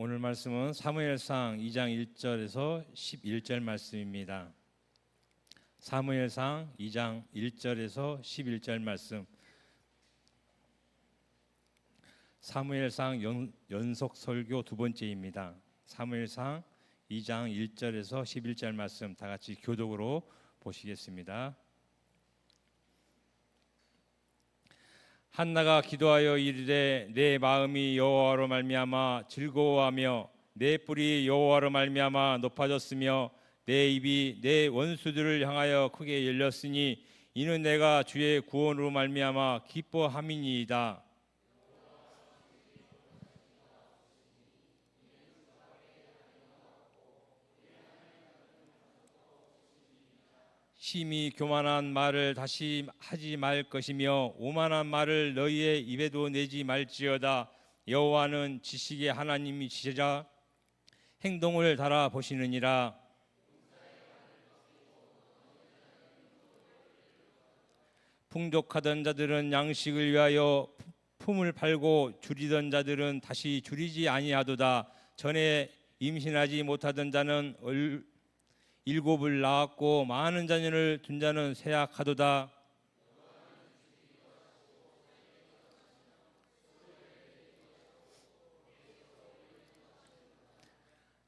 오늘 말씀은 사무엘상 2장 1절에서 11절 말씀입니다. 사무엘상 2장 1절에서 11절 말씀. 사무엘상 연속 설교 두 번째입니다. 사무엘상 2장 1절에서 11절 말씀 다 같이 교독으로 보시겠습니다. 한나가 기도하여 이르되 내 마음이 여호와로 말미암아 즐거워하며 내 뿔이 여호와로 말미암아 높아졌으며 내 입이 내 원수들을 향하여 크게 열렸으니 이는 내가 주의 구원으로 말미암아 기뻐함이니이다. 심히 교만한 말을 다시 하지 말 것이며 오만한 말을 너희의 입에도 내지 말지어다. 여호와는 지식의 하나님이시자 행동을 달아보시느니라. 풍족하던 자들은 양식을 위하여 품을 팔고 줄이던 자들은 다시 줄이지 아니하도다. 전에 임신하지 못하던 자는 일곱을 낳았고 많은 자녀를 둔 자는 쇠약하도다.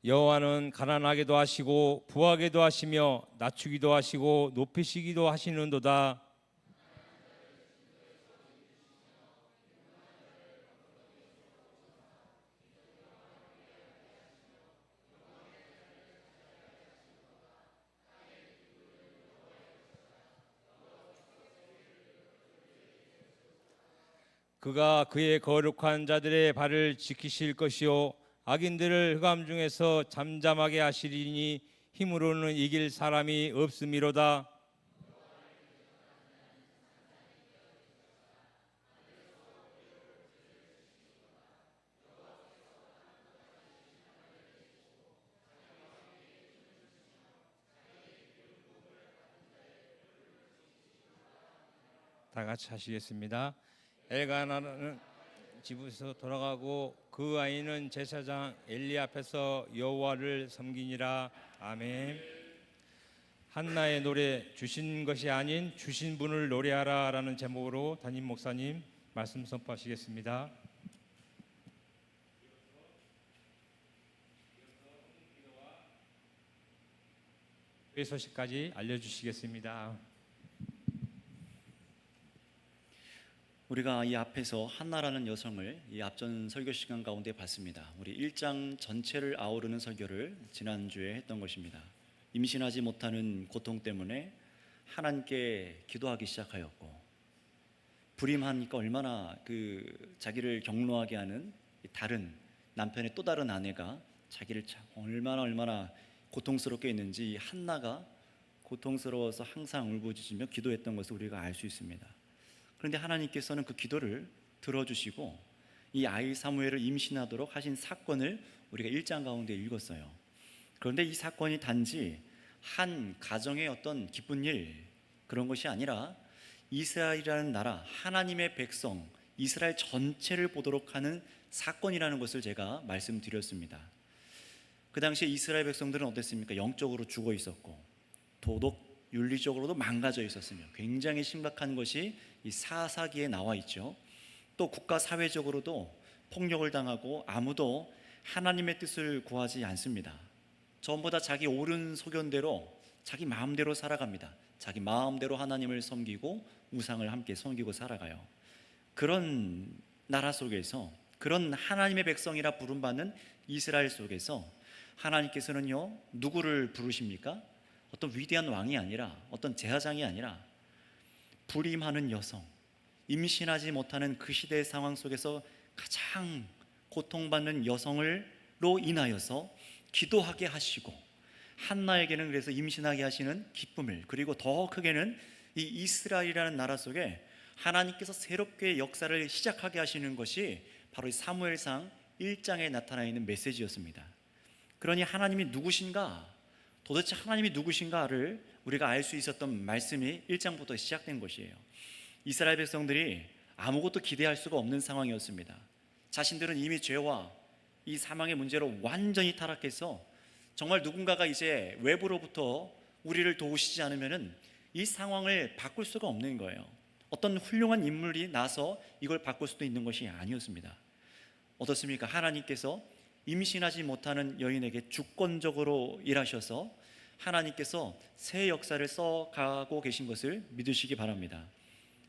여호와는 가난하게도 하시고 부하게도 하시며 낮추기도 하시고 높이시기도 하시는도다. 그가 그의 거룩한 자들의 발을 지키실 것이요 악인들을 흑암 중에서 잠잠하게 하시리니 힘으로는 이길 사람이 없음이로다. 다 같이 하시겠습니다. 엘가나는 집에서 돌아가고 그 아이는 제사장 엘리 앞에서 여호와를 섬기니라. 아멘. 한나의 노래 주신 것이 아닌 주신 분을 노래하라 라는 제목으로 담임 목사님 말씀 선포하시겠습니다. 그 소식까지 알려주시겠습니다. 우리가 이 앞에서 한나라는 여성을 이 앞전 설교 시간 가운데 봤습니다. 우리 1장 전체를 아우르는 설교를 지난주에 했던 것입니다. 임신하지 못하는 고통 때문에 하나님께 기도하기 시작하였고, 불임하니까 얼마나 자기를 격노하게 하는 다른 남편의 또 다른 아내가 자기를 얼마나 고통스럽게 했는지 한나가 고통스러워서 항상 울부짖으며 기도했던 것을 우리가 알 수 있습니다. 그런데 하나님께서는 그 기도를 들어주시고 이 아이 사무엘을 임신하도록 하신 사건을 우리가 1장 가운데 읽었어요. 그런데 이 사건이 단지 한 가정의 어떤 기쁜 일, 그런 것이 아니라 이스라엘이라는 나라, 하나님의 백성, 이스라엘 전체를 보도록 하는 사건이라는 것을 제가 말씀드렸습니다. 그 당시에 이스라엘 백성들은 어땠습니까? 영적으로 죽어 있었고 도덕 윤리적으로도 망가져 있었으며 굉장히 심각한 것이 이 사사기에 나와 있죠. 또 국가 사회적으로도 폭력을 당하고 아무도 하나님의 뜻을 구하지 않습니다. 전부 다 자기 옳은 소견대로 자기 마음대로 살아갑니다. 자기 마음대로 하나님을 섬기고 우상을 함께 섬기고 살아가요. 그런 나라 속에서, 그런 하나님의 백성이라 부름받는 이스라엘 속에서 하나님께서는요, 누구를 부르십니까? 어떤 위대한 왕이 아니라, 어떤 제사장이 아니라 불임하는 여성, 임신하지 못하는 그 시대의 상황 속에서 가장 고통받는 여성으로 인하여서 기도하게 하시고, 한나에게는 그래서 임신하게 하시는 기쁨을, 그리고 더 크게는 이 이스라엘이라는 나라 속에 하나님께서 새롭게 역사를 시작하게 하시는 것이 바로 이 사무엘상 1장에 나타나 있는 메시지였습니다. 그러니 하나님이 누구신가, 도대체 하나님이 누구신가를 우리가 알 수 있었던 말씀이 1장부터 시작된 것이에요. 이스라엘 백성들이 아무것도 기대할 수가 없는 상황이었습니다. 자신들은 이미 죄와 이 사망의 문제로 완전히 타락해서 정말 누군가가 이제 외부로부터 우리를 도우시지 않으면은 이 상황을 바꿀 수가 없는 거예요. 어떤 훌륭한 인물이 나서 이걸 바꿀 수도 있는 것이 아니었습니다. 어떻습니까? 하나님께서 임신하지 못하는 여인에게 주권적으로 일하셔서 하나님께서 새 역사를 써가고 계신 것을 믿으시기 바랍니다.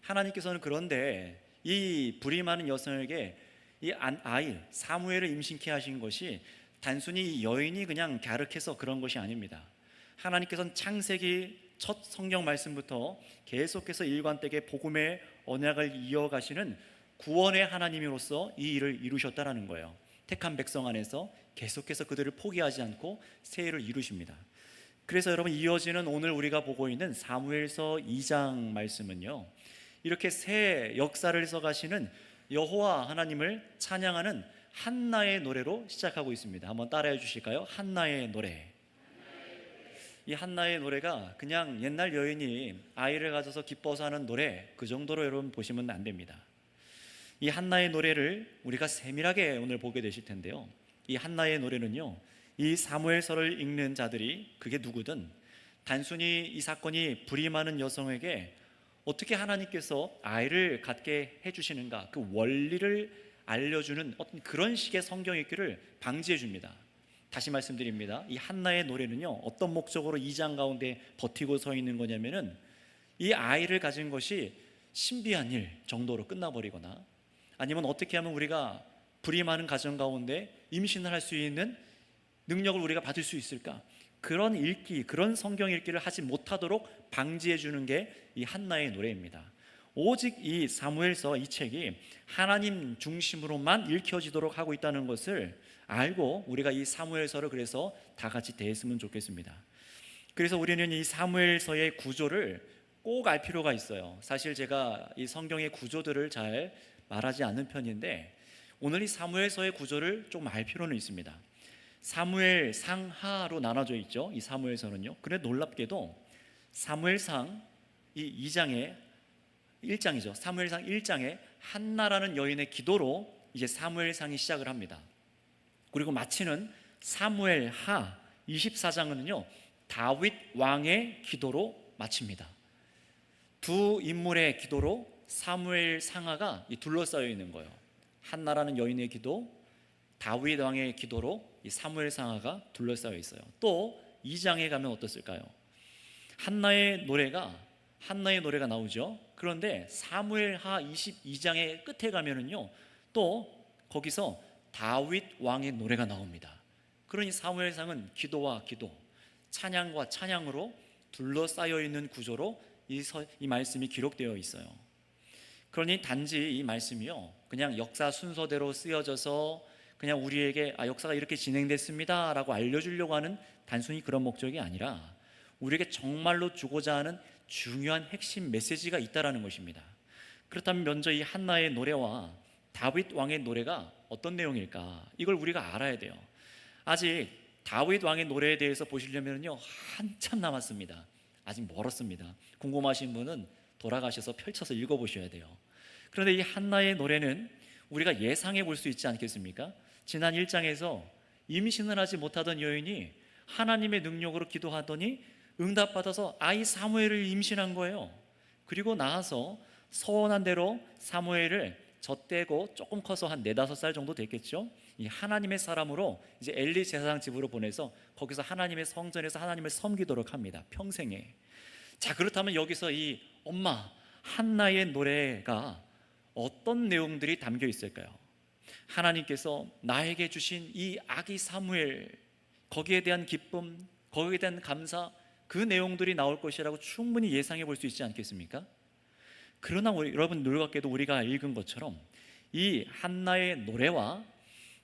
하나님께서는 그런데 이 불이 많은 여성에게 이 아이 사무엘을 임신케 하신 것이 단순히 여인이 그냥 갸륵해서 그런 것이 아닙니다. 하나님께서는 창세기 첫 성경 말씀부터 계속해서 일관되게 복음의 언약을 이어가시는 구원의 하나님으로서 이 일을 이루셨다라는 거예요. 택한 백성 안에서 계속해서 그들을 포기하지 않고 새 일을 이루십니다. 그래서 여러분, 이어지는 오늘 우리가 보고 있는 사무엘서 2장 말씀은요, 이렇게 새 역사를 써가시는 여호와 하나님을 찬양하는 한나의 노래로 시작하고 있습니다. 한번 따라해 주실까요? 한나의 노래. 이 한나의 노래가 그냥 옛날 여인이 아이를 가져서 기뻐서 하는 노래, 그 정도로 여러분 보시면 안 됩니다. 이 한나의 노래를 우리가 세밀하게 오늘 보게 되실 텐데요, 이 한나의 노래는요, 이 사무엘서를 읽는 자들이 그게 누구든 단순히 이 사건이 불이 많은 여성에게 어떻게 하나님께서 아이를 갖게 해주시는가, 그 원리를 알려주는 어떤 그런 식의 성경 읽기를 방지해 줍니다. 다시 말씀드립니다. 이 한나의 노래는요, 어떤 목적으로 2장 가운데 버티고 서 있는 거냐면은 이 아이를 가진 것이 신비한 일 정도로 끝나버리거나, 아니면 어떻게 하면 우리가 불이 많은 가정 가운데 임신을 할 수 있는 능력을 우리가 받을 수 있을까, 그런 읽기, 그런 성경 읽기를 하지 못하도록 방지해 주는 게 이 한나의 노래입니다. 오직 이 사무엘서 이 책이 하나님 중심으로만 읽혀지도록 하고 있다는 것을 알고 우리가 이 사무엘서를 그래서 다 같이 대했으면 좋겠습니다. 그래서 우리는 이 사무엘서의 구조를 꼭 알 필요가 있어요. 사실 제가 이 성경의 구조들을 잘 말하지 않는 편인데 오늘 이 사무엘서의 구조를 좀 알 필요는 있습니다. 사무엘 상하로 나눠져 있죠, 이 사무엘서는요. 그런데 놀랍게도 사무엘상 이 2장에 1장이죠. 사무엘상 1장에 한나라는 여인의 기도로 이제 사무엘상이 시작을 합니다. 그리고 마치는 사무엘하 24장은요 다윗 왕의 기도로 마칩니다. 두 인물의 기도로 사무엘상하가 둘러싸여 있는 거예요. 한나라는 여인의 기도, 다윗 왕의 기도로 이 사무엘상하가 둘러싸여 있어요. 또 2장에 가면 어떻을까요? 한나의 노래가 나오죠. 그런데 사무엘하 22장의 끝에 가면은요 또 거기서 다윗 왕의 노래가 나옵니다. 그러니 사무엘상은 기도와 기도, 찬양과 찬양으로 둘러싸여 있는 구조로 이 말씀이 기록되어 있어요. 그러니 단지 이 말씀이요 그냥 역사 순서대로 쓰여져서 그냥 우리에게 역사가 이렇게 진행됐습니다 라고 알려주려고 하는 단순히 그런 목적이 아니라 우리에게 정말로 주고자 하는 중요한 핵심 메시지가 있다는 것입니다. 그렇다면 먼저 이 한나의 노래와 다윗 왕의 노래가 어떤 내용일까, 이걸 우리가 알아야 돼요. 아직 다윗 왕의 노래에 대해서 보시려면요 한참 남았습니다. 아직 멀었습니다. 궁금하신 분은 돌아가셔서 펼쳐서 읽어보셔야 돼요. 그런데 이 한나의 노래는 우리가 예상해 볼 수 있지 않겠습니까? 지난 1장에서 임신을 하지 못하던 여인이 하나님의 능력으로 기도하더니 응답받아서 아이 사무엘을 임신한 거예요. 그리고 나와서 서원한 대로 사무엘을 젖대고 조금 커서 한 4-5살 정도 됐겠죠. 이 하나님의 사람으로 이제 엘리 제사장 집으로 보내서 거기서 하나님의 성전에서 하나님을 섬기도록 합니다. 평생에. 자, 그렇다면 여기서 이 엄마 한나의 노래가 어떤 내용들이 담겨 있을까요? 하나님께서 나에게 주신 이 아기 사무엘, 거기에 대한 기쁨, 거기에 대한 감사, 그 내용들이 나올 것이라고 충분히 예상해 볼 수 있지 않겠습니까? 그러나 여러분 놀랍게도 우리가 읽은 것처럼 이 한나의 노래와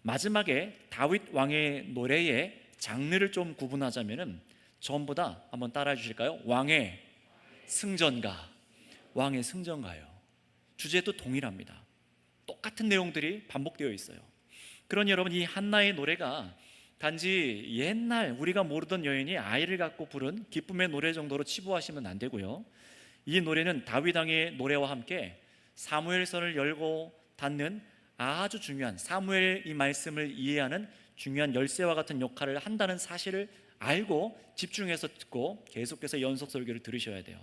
마지막에 다윗 왕의 노래의 장르를 좀 구분하자면은 전부 다 한번 따라해 주실까요? 왕의 승전가, 왕의 승전가예요. 주제도 동일합니다. 똑같은 내용들이 반복되어 있어요. 그러니 여러분 이 한나의 노래가 단지 옛날 우리가 모르던 여인이 아이를 갖고 부른 기쁨의 노래 정도로 치부하시면 안 되고요. 이 노래는 다윗 왕의 노래와 함께 사무엘서를 열고 닫는 아주 중요한, 사무엘 이 말씀을 이해하는 중요한 열쇠와 같은 역할을 한다는 사실을 알고 집중해서 듣고 계속해서 연속 설교를 들으셔야 돼요.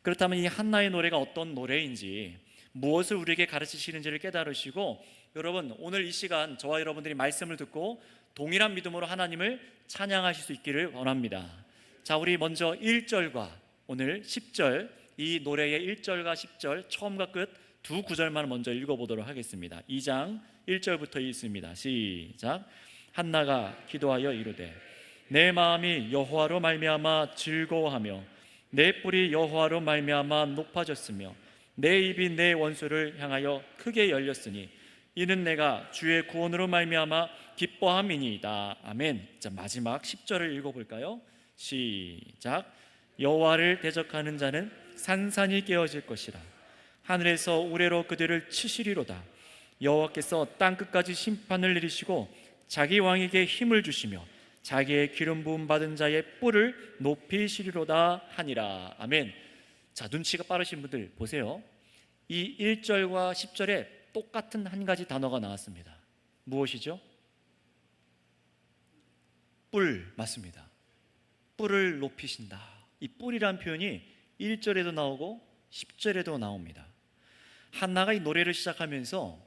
그렇다면 이 한나의 노래가 어떤 노래인지, 무엇을 우리에게 가르치시는지를 깨달으시고, 여러분 오늘 이 시간 저와 여러분들이 말씀을 듣고 동일한 믿음으로 하나님을 찬양하실 수 있기를 원합니다. 자, 우리 먼저 1절과 오늘 10절, 이 노래의 1절과 10절 처음과 끝 두 구절만 먼저 읽어보도록 하겠습니다. 2장 1절부터 읽습니다. 시작. 한나가 기도하여 이르되 내 마음이 여호와로 말미암아 즐거워하며 내 뿔이 여호와로 말미암아 높아졌으며 내 입이 내 원수를 향하여 크게 열렸으니 이는 내가 주의 구원으로 말미암아 기뻐함이니이다. 아멘. 자, 마지막 10절을 읽어볼까요? 시작. 여호와를 대적하는 자는 산산이 깨어질 것이라. 하늘에서 우레로 그들을 치시리로다. 여호와께서 땅끝까지 심판을 내리시고 자기 왕에게 힘을 주시며 자기의 기름 부음 받은 자의 뿔을 높이시리로다 하니라. 아멘. 자, 눈치가 빠르신 분들 보세요. 이 1절과 10절에 똑같은 한 가지 단어가 나왔습니다. 무엇이죠? 뿔. 맞습니다. 뿔을 높이신다. 이 뿔이란 표현이 1절에도 나오고 10절에도 나옵니다. 한나가 이 노래를 시작하면서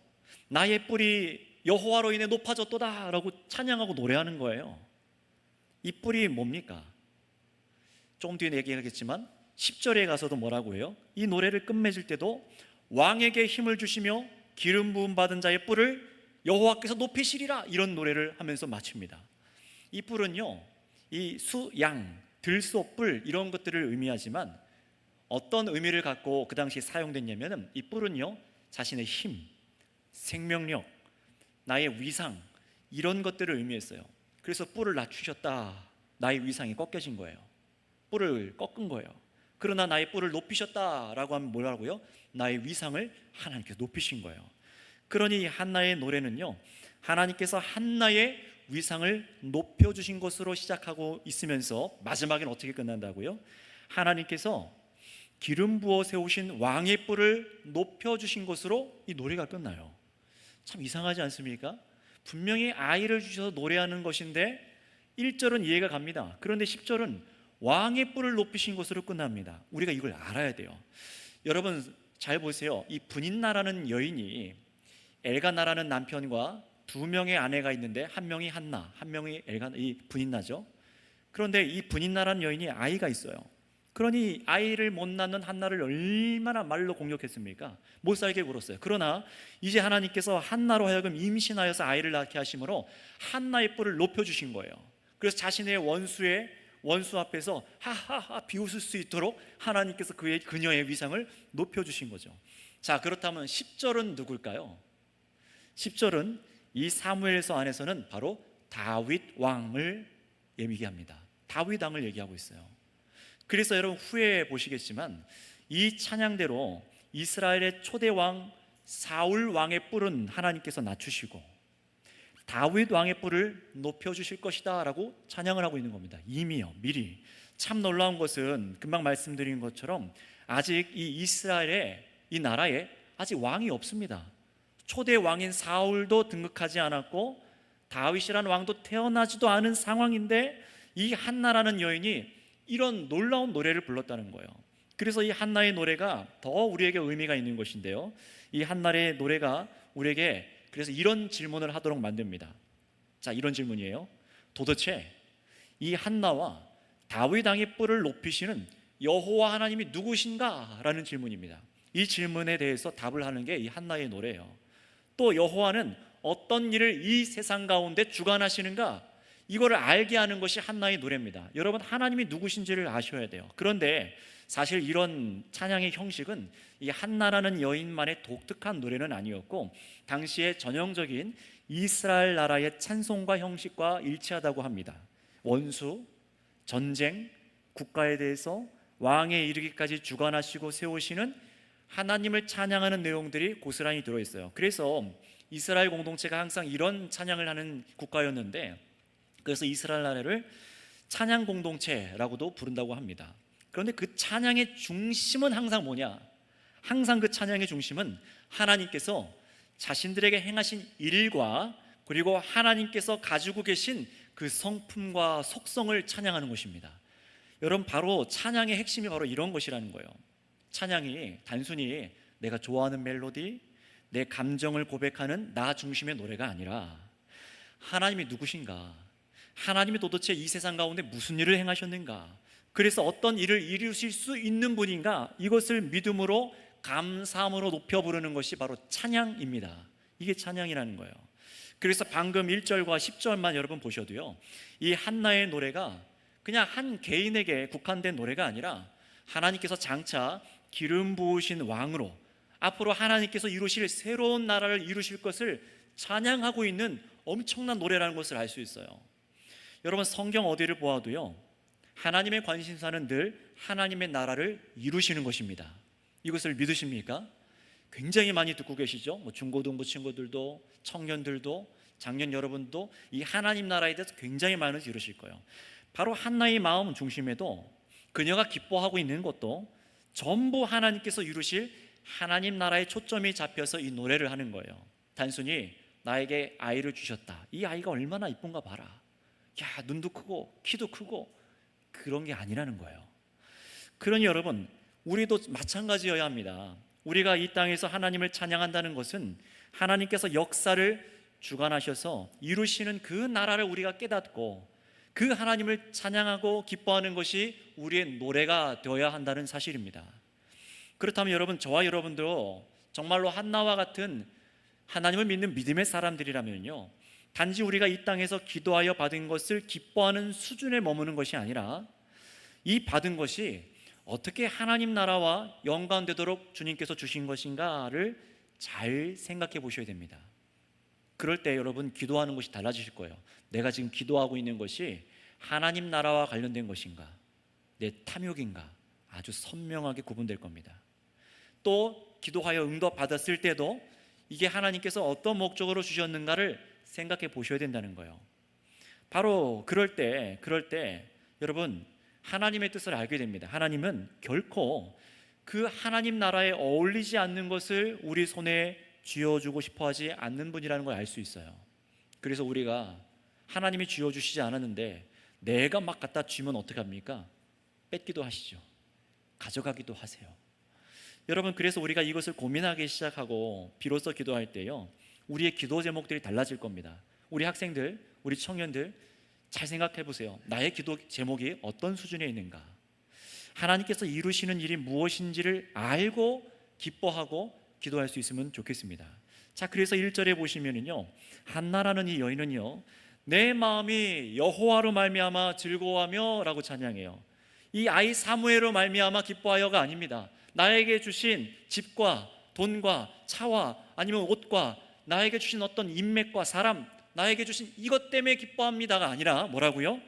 나의 뿔이 여호와로 인해 높아졌도다 라고 찬양하고 노래하는 거예요. 이 뿔이 뭡니까? 조금 뒤에 얘기하겠지만 10절에 가서도 뭐라고 해요? 이 노래를 끝맺을 때도 왕에게 힘을 주시며 기름 부음 받은 자의 뿔을 여호와께서 높이시리라, 이런 노래를 하면서 마칩니다. 이 뿔은요, 이 수, 양, 들소, 뿔 이런 것들을 의미하지만 어떤 의미를 갖고 그 당시 사용됐냐면, 이 뿔은요 자신의 힘, 생명력, 나의 위상 이런 것들을 의미했어요. 그래서 뿔을 낮추셨다, 나의 위상이 꺾여진 거예요. 뿔을 꺾은 거예요. 그러나 나의 뿔을 높이셨다라고 하면 뭐라고요? 나의 위상을 하나님께서 높이신 거예요. 그러니 한나의 노래는요, 하나님께서 한나의 위상을 높여주신 것으로 시작하고 있으면서 마지막엔 어떻게 끝난다고요? 하나님께서 기름 부어 세우신 왕의 뿔을 높여주신 것으로 이 노래가 끝나요. 참 이상하지 않습니까? 분명히 아이를 주셔서 노래하는 것인데 1절은 이해가 갑니다. 그런데 10절은 왕의 뿔을 높이신 것으로 끝납니다. 우리가 이걸 알아야 돼요. 여러분 잘 보세요. 이 분인나라는 여인이 엘가나라는 남편과 두 명의 아내가 있는데 한 명이 한나, 한 명이 엘가나, 이 분인나죠. 그런데 이 분인나라는 여인이 아이가 있어요. 그러니 아이를 못 낳는 한나를 얼마나 말로 공격했습니까? 못 살게 굴었어요. 그러나 이제 하나님께서 한나로 하여금 임신하여서 아이를 낳게 하심으로 한나의 뿔을 높여주신 거예요. 그래서 자신의 원수 앞에서 하하하 비웃을 수 있도록 하나님께서 그녀의 위상을 높여주신 거죠. 자, 그렇다면 10절은 누굴까요? 10절은 이 사무엘서 안에서는 바로 다윗 왕을 얘기합니다. 다윗 왕을 얘기하고 있어요. 그래서 여러분 후에 보시겠지만 이 찬양대로 이스라엘의 초대 왕 사울 왕의 뿔은 하나님께서 낮추시고 다윗 왕의 뿔을 높여주실 것이다 라고 찬양을 하고 있는 겁니다. 이미요, 미리. 참 놀라운 것은 금방 말씀드린 것처럼 아직 이 이스라엘의 이 나라에 아직 왕이 없습니다. 초대 왕인 사울도 등극하지 않았고 다윗이라는 왕도 태어나지도 않은 상황인데 이 한나라는 여인이 이런 놀라운 노래를 불렀다는 거예요. 그래서 이 한나의 노래가 더 우리에게 의미가 있는 것인데요, 이 한나의 노래가 우리에게 그래서 이런 질문을 하도록 만듭니다. 자, 이런 질문이에요. 도대체 이 한나와 다윗 왕의 뿔을 높이시는 여호와 하나님이 누구신가? 라는 질문입니다. 이 질문에 대해서 답을 하는 게 이 한나의 노래예요. 또 여호와는 어떤 일을 이 세상 가운데 주관하시는가? 이거를 알게 하는 것이 한나의 노래입니다. 여러분 하나님이 누구신지를 아셔야 돼요. 그런데 사실 이런 찬양의 형식은 이 한나라는 여인만의 독특한 노래는 아니었고 당시의 전형적인 이스라엘 나라의 찬송가 형식과 일치하다고 합니다. 원수, 전쟁, 국가에 대해서 왕에 이르기까지 주관하시고 세우시는 하나님을 찬양하는 내용들이 고스란히 들어있어요. 그래서 이스라엘 공동체가 항상 이런 찬양을 하는 국가였는데 그래서 이스라엘 나라를 찬양 공동체라고도 부른다고 합니다. 그런데 그 찬양의 중심은 항상 뭐냐? 항상 그 찬양의 중심은 하나님께서 자신들에게 행하신 일과 그리고 하나님께서 가지고 계신 그 성품과 속성을 찬양하는 것입니다. 여러분, 바로 찬양의 핵심이 바로 이런 것이라는 거예요. 찬양이 단순히 내가 좋아하는 멜로디, 내 감정을 고백하는 나 중심의 노래가 아니라 하나님이 누구신가, 하나님이 도대체 이 세상 가운데 무슨 일을 행하셨는가, 그래서 어떤 일을 이루실 수 있는 분인가, 이것을 믿음으로 감사함으로 높여 부르는 것이 바로 찬양입니다. 이게 찬양이라는 거예요. 그래서 방금 1절과 10절만 여러분 보셔도요, 이 한나의 노래가 그냥 한 개인에게 국한된 노래가 아니라 하나님께서 장차 기름 부으신 왕으로 앞으로 하나님께서 이루실 새로운 나라를 이루실 것을 찬양하고 있는 엄청난 노래라는 것을 알 수 있어요. 여러분, 성경 어디를 보아도요, 하나님의 관심사는 늘 하나님의 나라를 이루시는 것입니다. 이것을 믿으십니까? 굉장히 많이 듣고 계시죠? 중고등부 친구들도, 청년들도, 장년 여러분도 이 하나님 나라에 대해서 굉장히 많이 들으실 거예요. 바로 한나의 마음 중심에도 그녀가 기뻐하고 있는 것도 전부 하나님께서 이루실 하나님 나라에 초점이 잡혀서 이 노래를 하는 거예요. 단순히 나에게 아이를 주셨다, 이 아이가 얼마나 이쁜가 봐라, 야 눈도 크고 키도 크고, 그런 게 아니라는 거예요. 그러니 여러분, 우리도 마찬가지여야 합니다. 우리가 이 땅에서 하나님을 찬양한다는 것은 하나님께서 역사를 주관하셔서 이루시는 그 나라를 우리가 깨닫고 그 하나님을 찬양하고 기뻐하는 것이 우리의 노래가 되어야 한다는 사실입니다. 그렇다면 여러분, 저와 여러분도 정말로 한나와 같은 하나님을 믿는 믿음의 사람들이라면요, 단지 우리가 이 땅에서 기도하여 받은 것을 기뻐하는 수준에 머무는 것이 아니라 이 받은 것이 어떻게 하나님 나라와 연관되도록 주님께서 주신 것인가를 잘 생각해 보셔야 됩니다. 그럴 때 여러분, 기도하는 것이 달라지실 거예요. 내가 지금 기도하고 있는 것이 하나님 나라와 관련된 것인가, 내 탐욕인가, 아주 선명하게 구분될 겁니다. 또 기도하여 응답받았을 때도 이게 하나님께서 어떤 목적으로 주셨는가를 생각해 보셔야 된다는 거예요. 바로 그럴 때 여러분, 하나님의 뜻을 알게 됩니다. 하나님은 결코 그 하나님 나라에 어울리지 않는 것을 우리 손에 쥐어주고 싶어 하지 않는 분이라는 걸 알 수 있어요. 그래서 우리가 하나님이 쥐어주시지 않았는데 내가 막 갖다 쥐면 어떡합니까? 뺏기도 하시죠. 가져가기도 하세요. 여러분, 그래서 우리가 이것을 고민하기 시작하고 비로소 기도할 때요, 우리의 기도 제목들이 달라질 겁니다. 우리 학생들, 우리 청년들 잘 생각해 보세요. 나의 기도 제목이 어떤 수준에 있는가? 하나님께서 이루시는 일이 무엇인지를 알고 기뻐하고 기도할 수 있으면 좋겠습니다. 자, 그래서 1절에 보시면은요, 한나라는 이 여인은요, 내 마음이 여호와로 말미암아 즐거워하며 라고 찬양해요. 이 아이 사무엘로 말미암아 기뻐하여가 아닙니다. 나에게 주신 집과 돈과 차와 아니면 옷과 나에게 주신 어떤 인맥과 사람, 나에게 주신 이것 때문에 기뻐합니다가 아니라 뭐라고요?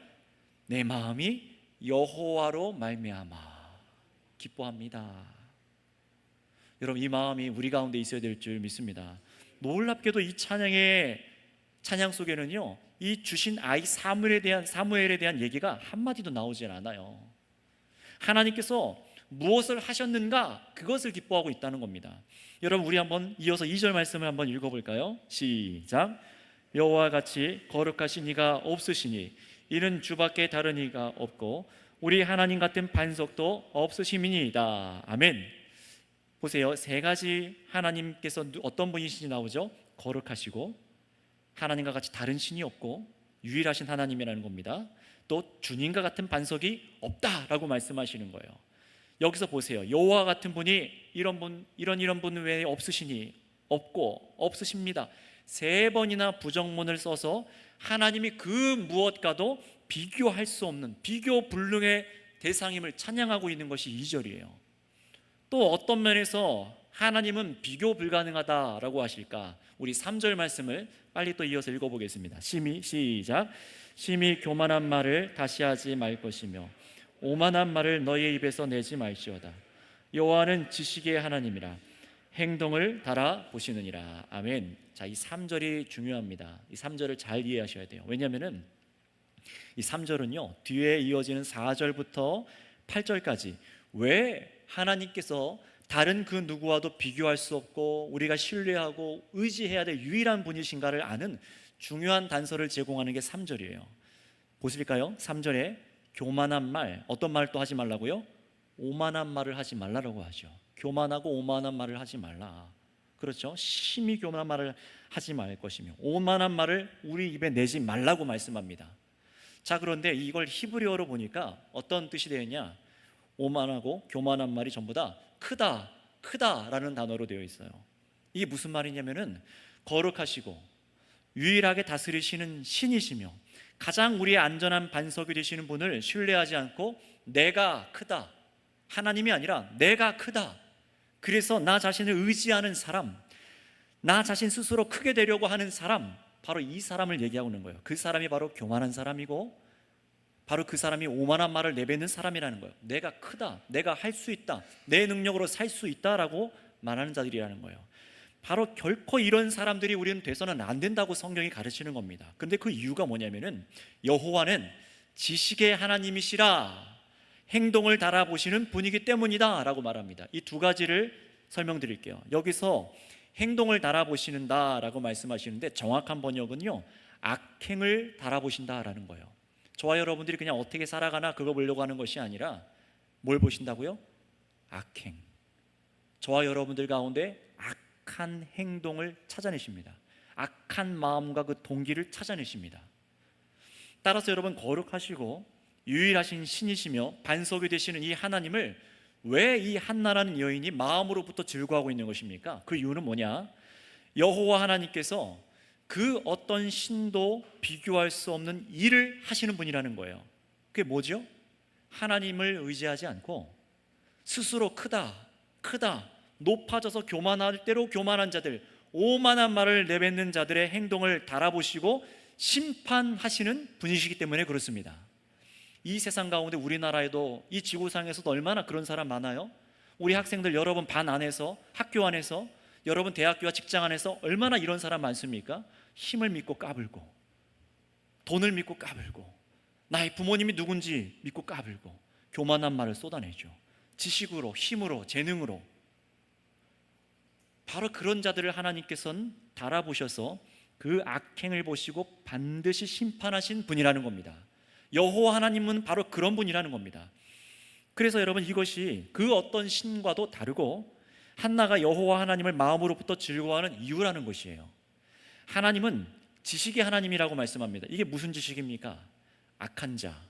내 마음이 여호와로 말미암아 기뻐합니다. 여러분, 이 마음이 우리 가운데 있어야 될 줄 믿습니다. 놀랍게도 이 찬양 속에는요, 이 주신 아이 사무엘에 대한 얘기가 한마디도 나오질 않아요. 하나님께서 무엇을 하셨는가, 그것을 기뻐하고 있다는 겁니다. 여러분, 우리 한번 이어서 2절 말씀을 한번 읽어볼까요? 시작. 여호와와 같이 거룩하신 이가 없으시니 이는 주밖에 다른 이가 없고 우리 하나님 같은 반석도 없으심이니이다. 아멘. 보세요, 세 가지 하나님께서 어떤 분이신지 나오죠. 거룩하시고 하나님과 같이 다른 신이 없고 유일하신 하나님이라는 겁니다. 또 주님과 같은 반석이 없다라고 말씀하시는 거예요. 여기서 보세요, 여호와 같은 분이 이런 분 외에 없으시니 없고 없으십니다. 3번이나 부정문을 써서 하나님이 그 무엇과도 비교할 수 없는 비교 불능의 대상임을 찬양하고 있는 것이 2절이에요. 또 어떤 면에서 하나님은 비교 불가능하다라고 하실까? 우리 3절 말씀을 빨리 또 이어서 읽어보겠습니다. 시작. 심히 교만한 말을 다시 하지 말 것이며 오만한 말을 너의 입에서 내지 말지어다. 여호와는 지식의 하나님이라 행동을 달아보시느니라. 아멘. 자, 이 3절이 중요합니다. 이 3절을 잘 이해하셔야 돼요. 왜냐하면 이 3절은요, 뒤에 이어지는 4절부터 8절까지 왜 하나님께서 다른 그 누구와도 비교할 수 없고 우리가 신뢰하고 의지해야 될 유일한 분이신가를 아는 중요한 단서를 제공하는 게 3절이에요. 보실까요? 3절에 교만한 말, 어떤 말도 하지 말라고요? 오만한 말을 하지 말라라고 하죠. 교만하고 오만한 말을 하지 말라. 그렇죠? 심히 교만한 말을 하지 말 것이며 오만한 말을 우리 입에 내지 말라고 말씀합니다. 자, 그런데 이걸 히브리어로 보니까 어떤 뜻이 되었냐? 오만하고 교만한 말이 전부 다 크다, 크다라는 단어로 되어 있어요. 이게 무슨 말이냐면은 거룩하시고 유일하게 다스리시는 신이시며 가장 우리의 안전한 반석이 되시는 분을 신뢰하지 않고 내가 크다, 하나님이 아니라 내가 크다, 그래서 나 자신을 의지하는 사람, 나 자신 스스로 크게 되려고 하는 사람, 바로 이 사람을 얘기하고 있는 거예요. 그 사람이 바로 교만한 사람이고 바로 그 사람이 오만한 말을 내뱉는 사람이라는 거예요. 내가 크다, 내가 할 수 있다, 내 능력으로 살 수 있다라고 말하는 자들이라는 거예요. 바로 결코 이런 사람들이 우리는 돼서는 안 된다고 성경이 가르치는 겁니다. 그런데 그 이유가 뭐냐면은 여호와는 지식의 하나님이시라 행동을 달아보시는 분이기 때문이다 라고 말합니다. 이 두 가지를 설명드릴게요. 여기서 행동을 달아보시는다 라고 말씀하시는데 정확한 번역은요, 악행을 달아보신다라는 거예요. 저와 여러분들이 그냥 어떻게 살아가나 그거 보려고 하는 것이 아니라 뭘 보신다고요? 악행. 저와 여러분들 가운데 악한 행동을 찾아내십니다. 악한 마음과 그 동기를 찾아내십니다. 따라서 여러분, 거룩하시고 유일하신 신이시며 반석이 되시는 이 하나님을 왜 이 한나라는 여인이 마음으로부터 즐거워하고 있는 것입니까? 그 이유는 뭐냐? 여호와 하나님께서 그 어떤 신도 비교할 수 없는 일을 하시는 분이라는 거예요. 그게 뭐죠? 하나님을 의지하지 않고 스스로 크다, 크다, 높아져서 교만할 대로 교만한 자들, 오만한 말을 내뱉는 자들의 행동을 달아보시고 심판하시는 분이시기 때문에 그렇습니다. 이 세상 가운데 우리나라에도 이 지구상에서도 얼마나 그런 사람 많아요? 우리 학생들 여러분 반 안에서, 학교 안에서, 여러분 대학교와 직장 안에서 얼마나 이런 사람 많습니까? 힘을 믿고 까불고, 돈을 믿고 까불고, 나의 부모님이 누군지 믿고 까불고, 교만한 말을 쏟아내죠. 지식으로, 힘으로, 재능으로. 바로 그런 자들을 하나님께서는 달아보셔서 그 악행을 보시고 반드시 심판하신 분이라는 겁니다. 여호와 하나님은 바로 그런 분이라는 겁니다. 그래서 여러분, 이것이 그 어떤 신과도 다르고 한나가 여호와 하나님을 마음으로부터 즐거워하는 이유라는 것이에요. 하나님은 지식의 하나님이라고 말씀합니다. 이게 무슨 지식입니까? 악한 자,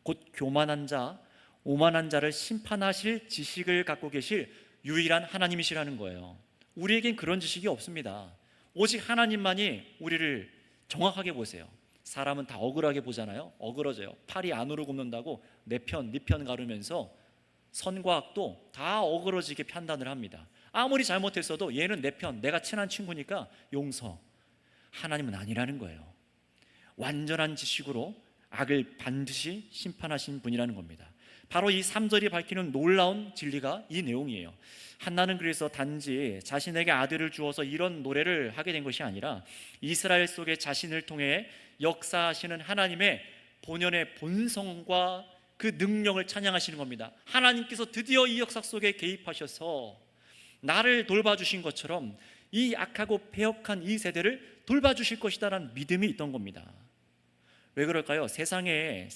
곧 교만한 자, 오만한 자를 심판하실 지식을 갖고 계실 유일한 하나님이시라는 거예요. 우리에겐 그런 지식이 없습니다. 오직 하나님만이 우리를 정확하게 보세요. 사람은 다 억울하게 보잖아요. 억울해져요. 팔이 안으로 굽는다고 내 편, 네 편 가르면서 선과 악도 다 어그러지게 판단을 합니다. 아무리 잘못했어도 얘는 내 편, 내가 친한 친구니까 용서. 하나님은 아니라는 거예요. 완전한 지식으로 악을 반드시 심판하신 분이라는 겁니다. 바로 이 3절이 밝히는 놀라운 진리가 이 내용이에요. 한나는 그래서 단지 자신에게 아들을 주어서 이런 노래를 하게 된 것이 아니라 이스라엘 속에 자신을 통해 역사하시는 하나님의 본연의 본성과 그 능력을 찬양하시는 겁니다. 하나님께서 드디어 이 역사 속에 개입하셔서 나를 돌봐주신 것처럼 이 악하고 패역한 이 세대를 돌봐주실 것이다라는 믿음이 있던 겁니다. 왜 그럴까요? 세상에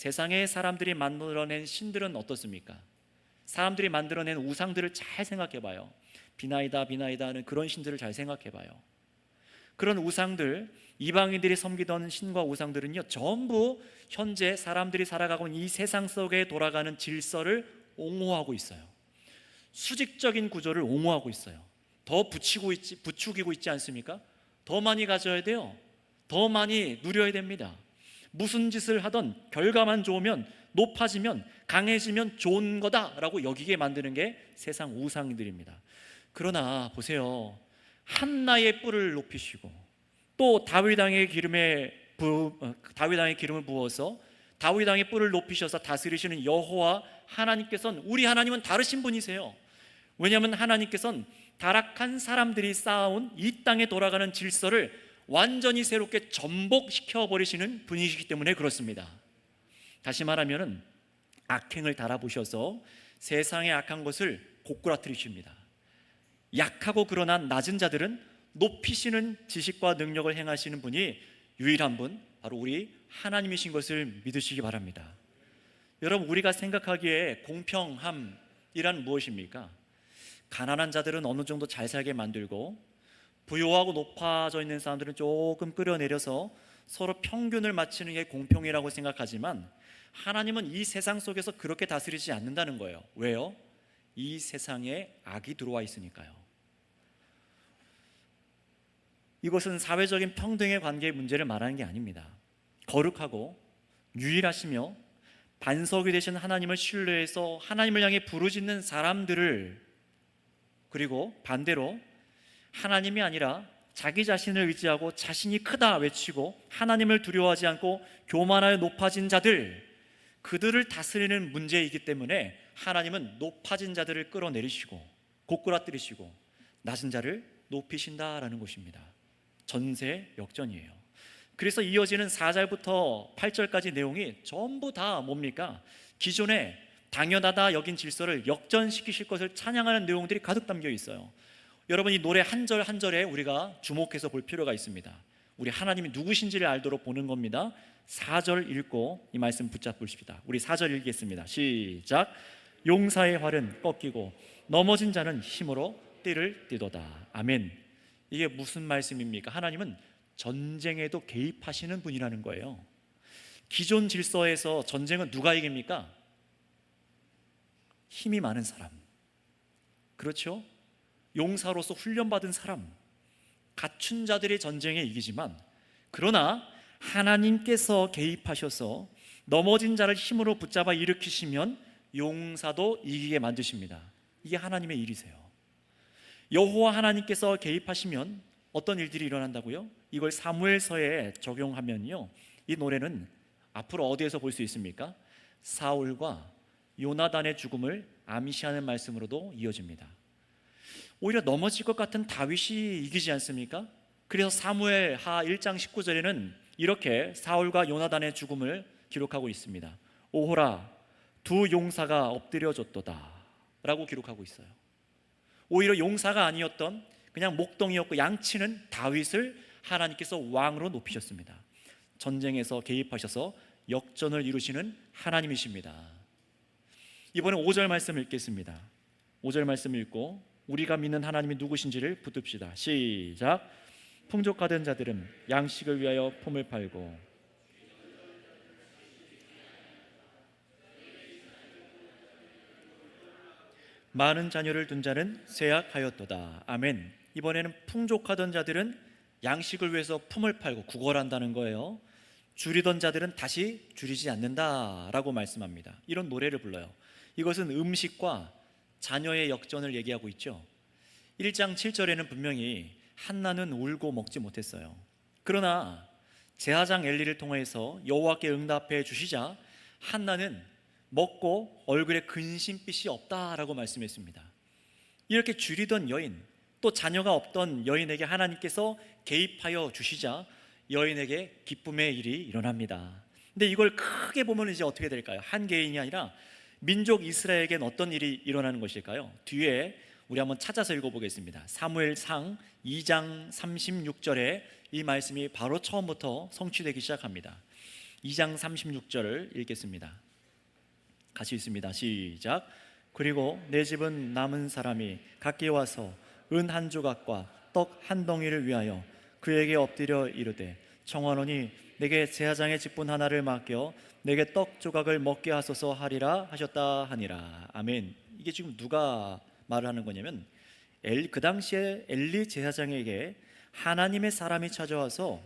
사람들이 만들어낸 신들은 어떻습니까? 사람들이 만들어낸 우상들을 잘 생각해봐요. 비나이다 하는 그런 신들을 잘 생각해봐요. 그런 우상들, 이방인들이 섬기던 신과 우상들은요, 전부 현재 사람들이 살아가고 있는 이 세상 속에 돌아가는 질서를 옹호하고 있어요. 수직적인 구조를 옹호하고 있어요. 더 부추기고 있지 않습니까? 더 많이 가져야 돼요. 더 많이 누려야 됩니다. 무슨 짓을 하던 결과만 좋으면, 높아지면, 강해지면 좋은 거다라고 여기게 만드는 게 세상 우상들입니다. 그러나 보세요, 한나의 뿔을 높이시고 또 다윗 왕의 기름을 부어서 다윗 왕의 뿔을 높이셔서 다스리시는 여호와 하나님께서는, 우리 하나님은 다르신 분이세요. 왜냐하면 하나님께서는 타락한 사람들이 쌓아온 이 땅에 돌아가는 질서를 완전히 새롭게 전복시켜 버리시는 분이시기 때문에 그렇습니다. 다시 말하면 악행을 달아보셔서 세상의 악한 것을 고꾸라뜨리십니다. 약하고 그러나 낮은 자들은 높이시는 지식과 능력을 행하시는 분이 유일한 분, 바로 우리 하나님이신 것을 믿으시기 바랍니다. 여러분, 우리가 생각하기에 공평함이란 무엇입니까? 가난한 자들은 어느 정도 잘 살게 만들고 부유하고 높아져 있는 사람들은 조금 끌어내려서 서로 평균을 맞추는 게 공평이라고 생각하지만 하나님은 이 세상 속에서 그렇게 다스리지 않는다는 거예요. 왜요? 이 세상에 악이 들어와 있으니까요. 이것은 사회적인 평등의 관계의 문제를 말하는 게 아닙니다. 거룩하고 유일하시며 반석이 되신 하나님을 신뢰해서 하나님을 향해 부르짖는 사람들을, 그리고 반대로 하나님이 아니라 자기 자신을 의지하고 자신이 크다 외치고 하나님을 두려워하지 않고 교만하여 높아진 자들, 그들을 다스리는 문제이기 때문에 하나님은 높아진 자들을 끌어내리시고 고꾸라뜨리시고 낮은 자를 높이신다라는 것입니다. 전세 역전이에요. 그래서 이어지는 4절부터 8절까지 내용이 전부 다 뭡니까? 기존에 당연하다 여긴 질서를 역전시키실 것을 찬양하는 내용들이 가득 담겨 있어요. 여러분, 이 노래 한 절 한 절에 우리가 주목해서 볼 필요가 있습니다. 우리 하나님이 누구신지를 알도록 보는 겁니다. 4절 읽고 이 말씀 붙잡으십시다. 우리 4절 읽겠습니다. 시작. 용사의 활은 꺾이고 넘어진 자는 힘으로 띠를 띠도다. 아멘. 이게 무슨 말씀입니까? 하나님은 전쟁에도 개입하시는 분이라는 거예요. 기존 질서에서 전쟁은 누가 이깁니까? 힘이 많은 사람, 그렇죠? 용사로서 훈련받은 사람, 갖춘 자들의 전쟁에 이기지만, 그러나 하나님께서 개입하셔서 넘어진 자를 힘으로 붙잡아 일으키시면 용사도 이기게 만드십니다. 이게 하나님의 일이세요. 여호와 하나님께서 개입하시면 어떤 일들이 일어난다고요? 이걸 사무엘서에 적용하면요, 이 노래는 앞으로 어디에서 볼 수 있습니까? 사울과 요나단의 죽음을 암시하는 말씀으로도 이어집니다. 오히려 넘어질 것 같은 다윗이 이기지 않습니까? 그래서 사무엘하 1장 19절에는 이렇게 사울과 요나단의 죽음을 기록하고 있습니다. 오호라, 두 용사가 엎드려졌도다 라고 기록하고 있어요. 오히려 용사가 아니었던 그냥 목동이었고 양치는 다윗을 하나님께서 왕으로 높이셨습니다. 전쟁에서 개입하셔서 역전을 이루시는 하나님이십니다. 이번에 5절 말씀 읽겠습니다. 5절 말씀 읽고 우리가 믿는 하나님이 누구신지를 붙듭시다. 시작. 풍족하던 자들은 양식을 위하여 품을 팔고 많은 자녀를 둔 자는 쇠약하였도다. 아멘. 이번에는 풍족하던 자들은 양식을 위해서 품을 팔고 구걸한다는 거예요. 줄이던 자들은 다시 줄이지 않는다라고 말씀합니다. 이런 노래를 불러요. 이것은 음식과 자녀의 역전을 얘기하고 있죠. 1장 7절에는 분명히 한나는 울고 먹지 못했어요. 그러나 제사장 엘리를 통해서 여호와께 응답해 주시자 한나는 먹고 얼굴에 근심빛이 없다라고 말씀했습니다. 이렇게 줄이던 여인, 또 자녀가 없던 여인에게 하나님께서 개입하여 주시자 여인에게 기쁨의 일이 일어납니다. 근데 이걸 크게 보면 이제 어떻게 될까요? 한 개인이 아니라 민족 이스라엘에겐 어떤 일이 일어나는 것일까요? 뒤에 우리 한번 찾아서 읽어보겠습니다. 사무엘상 2장 36절에 이 말씀이 바로 처음부터 성취되기 시작합니다. 2장 36절을 읽겠습니다. 같이 읽습니다. 시작. 그리고 내 집은 남은 사람이 각기 와서 은 한 조각과 떡 한 덩이를 위하여 그에게 엎드려 이르되 청하노니 내게 제사장의 직분 하나를 맡겨 내게 떡 조각을 먹게 하소서 하리라 하셨다 하니라. 아멘. 이게 지금 누가 말을 하는 거냐면 그 당시에 엘리 제사장에게 하나님의 사람이 찾아와서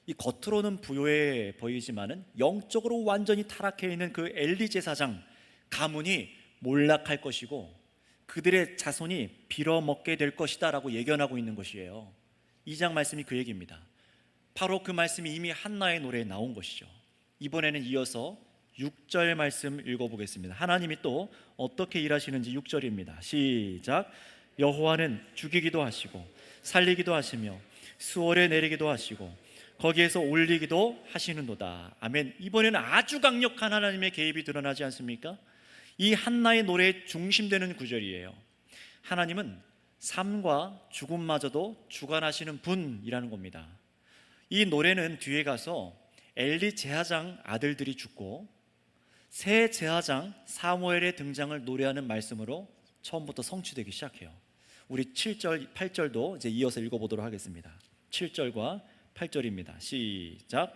이 겉으로는 부요해 보이지만은 영적으로 완전히 타락해 있는 그 엘리 제사장 가문이 몰락할 것이고 그들의 자손이 빌어먹게 될 것이다 라고 예견하고 있는 것이에요. 2장 말씀이 그 얘기입니다. 바로 그 말씀이 이미 한나의 노래에 나온 것이죠. 이번에는 이어서 6절 말씀 읽어보겠습니다. 하나님이 또 어떻게 일하시는지 6절입니다. 시작. 여호와는 죽이기도 하시고 살리기도 하시며 수월에 내리기도 하시고 거기에서 올리기도 하시는도다. 아멘. 이번에는 아주 강력한 하나님의 개입이 드러나지 않습니까? 이 한나의 노래의 중심되는 구절이에요. 하나님은 삶과 죽음마저도 주관하시는 분이라는 겁니다. 이 노래는 뒤에 가서 엘리 제사장 아들들이 죽고 새 제사장 사무엘의 등장을 노래하는 말씀으로 처음부터 성취되기 시작해요. 우리 7절, 8절도 이제 이어서 읽어보도록 하겠습니다. 7절과 8절입니다. 시작.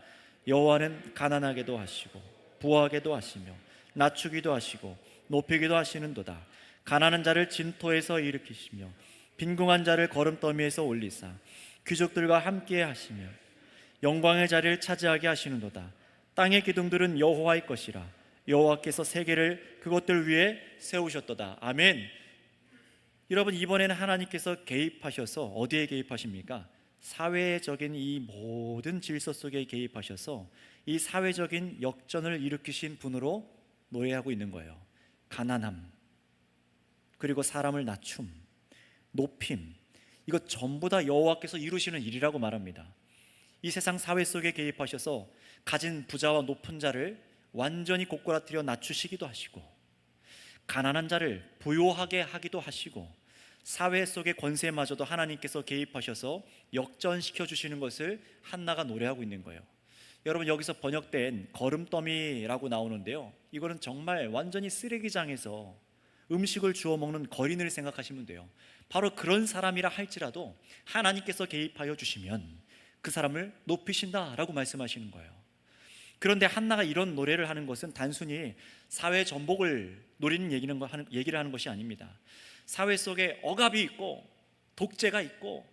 여호와는 가난하게도 하시고 부하게도 하시며 낮추기도 하시고 높이기도 하시는도다. 가난한 자를 진토에서 일으키시며 빈궁한 자를 거름더미에서 올리사 귀족들과 함께 하시며 영광의 자리를 차지하게 하시는도다. 땅의 기둥들은 여호와의 것이라. 여호와께서 세계를 그것들 위에 세우셨도다. 아멘. 여러분, 이번에는 하나님께서 개입하셔서 어디에 개입하십니까? 사회적인 이 모든 질서 속에 개입하셔서 이 사회적인 역전을 일으키신 분으로 노래하고 있는 거예요. 가난함, 그리고 사람을 낮춤, 높임, 이거 전부 다 여호와께서 이루시는 일이라고 말합니다. 이 세상 사회 속에 개입하셔서 가진 부자와 높은 자를 완전히 고꾸라뜨려 낮추시기도 하시고, 가난한 자를 부요하게 하기도 하시고, 사회 속의 권세마저도 하나님께서 개입하셔서 역전시켜 주시는 것을 한나가 노래하고 있는 거예요. 여러분, 여기서 번역된 거름더미라고 나오는데요, 이거는 정말 완전히 쓰레기장에서 음식을 주워 먹는 거린을 생각하시면 돼요. 바로 그런 사람이라 할지라도 하나님께서 개입하여 주시면 그 사람을 높이신다라고 말씀하시는 거예요. 그런데 한나가 이런 노래를 하는 것은 단순히 사회 전복을 노리는 얘기를 하는 것이 아닙니다. 사회 속에 억압이 있고 독재가 있고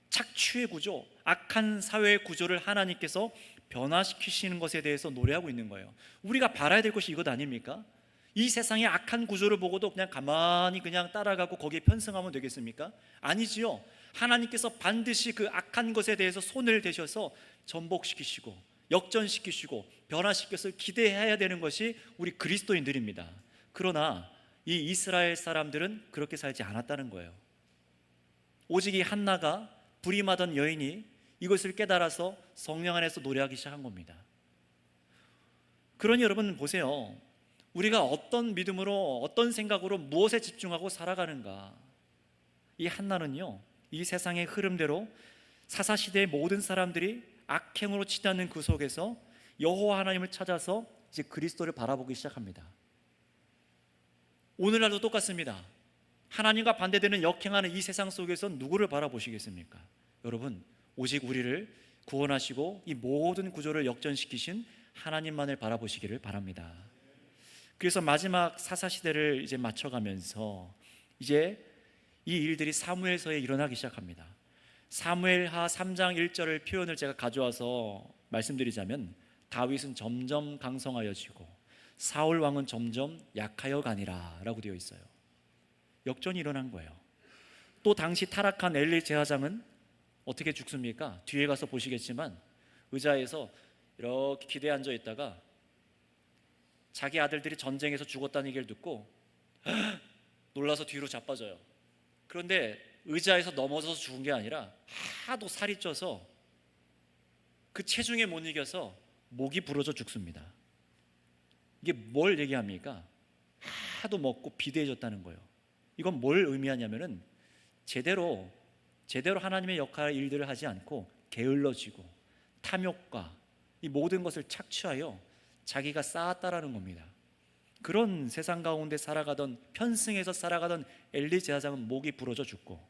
착취의 구조, 악한 사회의 구조를 하나님께서 변화시키시는 것에 대해서 노래하고 있는 거예요. 우리가 바라야 될 것이 이것 아닙니까? 이 세상의 악한 구조를 보고도 그냥 가만히 그냥 따라가고 거기에 편승하면 되겠습니까? 아니지요. 하나님께서 반드시 그 악한 것에 대해서 손을 대셔서 전복시키시고 역전시키시고 변화시켜서 기대해야 되는 것이 우리 그리스도인들입니다. 그러나 이 이스라엘 사람들은 그렇게 살지 않았다는 거예요. 오직 이 한나가 불임하던 여인이 이것을 깨달아서 성령 안에서 노래하기 시작한 겁니다. 그러니 여러분 보세요. 우리가 어떤 믿음으로, 어떤 생각으로 무엇에 집중하고 살아가는가. 이 한나는요, 이 세상의 흐름대로 사사시대의 모든 사람들이 악행으로 치닫는 그 속에서 여호와 하나님을 찾아서 이제 그리스도를 바라보기 시작합니다. 오늘날도 똑같습니다. 하나님과 반대되는 역행하는 이 세상 속에서 누구를 바라보시겠습니까? 여러분, 오직 우리를 구원하시고 이 모든 구조를 역전시키신 하나님만을 바라보시기를 바랍니다. 그래서 마지막 사사시대를 이제 맞춰가면서 이제 이 일들이 사무엘서에 일어나기 시작합니다. 사무엘하 3장 1절을 표현을 제가 가져와서 말씀드리자면, 다윗은 점점 강성하여지고 사울 왕은 점점 약하여 가니라 라고 되어 있어요. 역전이 일어난 거예요. 또 당시 타락한 엘리 제사장은 어떻게 죽습니까? 뒤에 가서 보시겠지만 의자에서 이렇게 기대에 앉아 있다가 자기 아들들이 전쟁에서 죽었다는 얘기를 듣고 놀라서 뒤로 자빠져요. 그런데 의자에서 넘어져서 죽은 게 아니라 하도 살이 쪄서 그 체중에 못 이겨서 목이 부러져 죽습니다. 이게 뭘 얘기합니까? 하도 먹고 비대해졌다는 거예요. 이건 뭘 의미하냐면은 제대로 하나님의 역할 일들을 하지 않고 게을러지고 탐욕과 이 모든 것을 착취하여 자기가 쌓았다라는 겁니다. 그런 세상 가운데 살아가던, 편승해서 살아가던 엘리 제사장은 목이 부러져 죽고,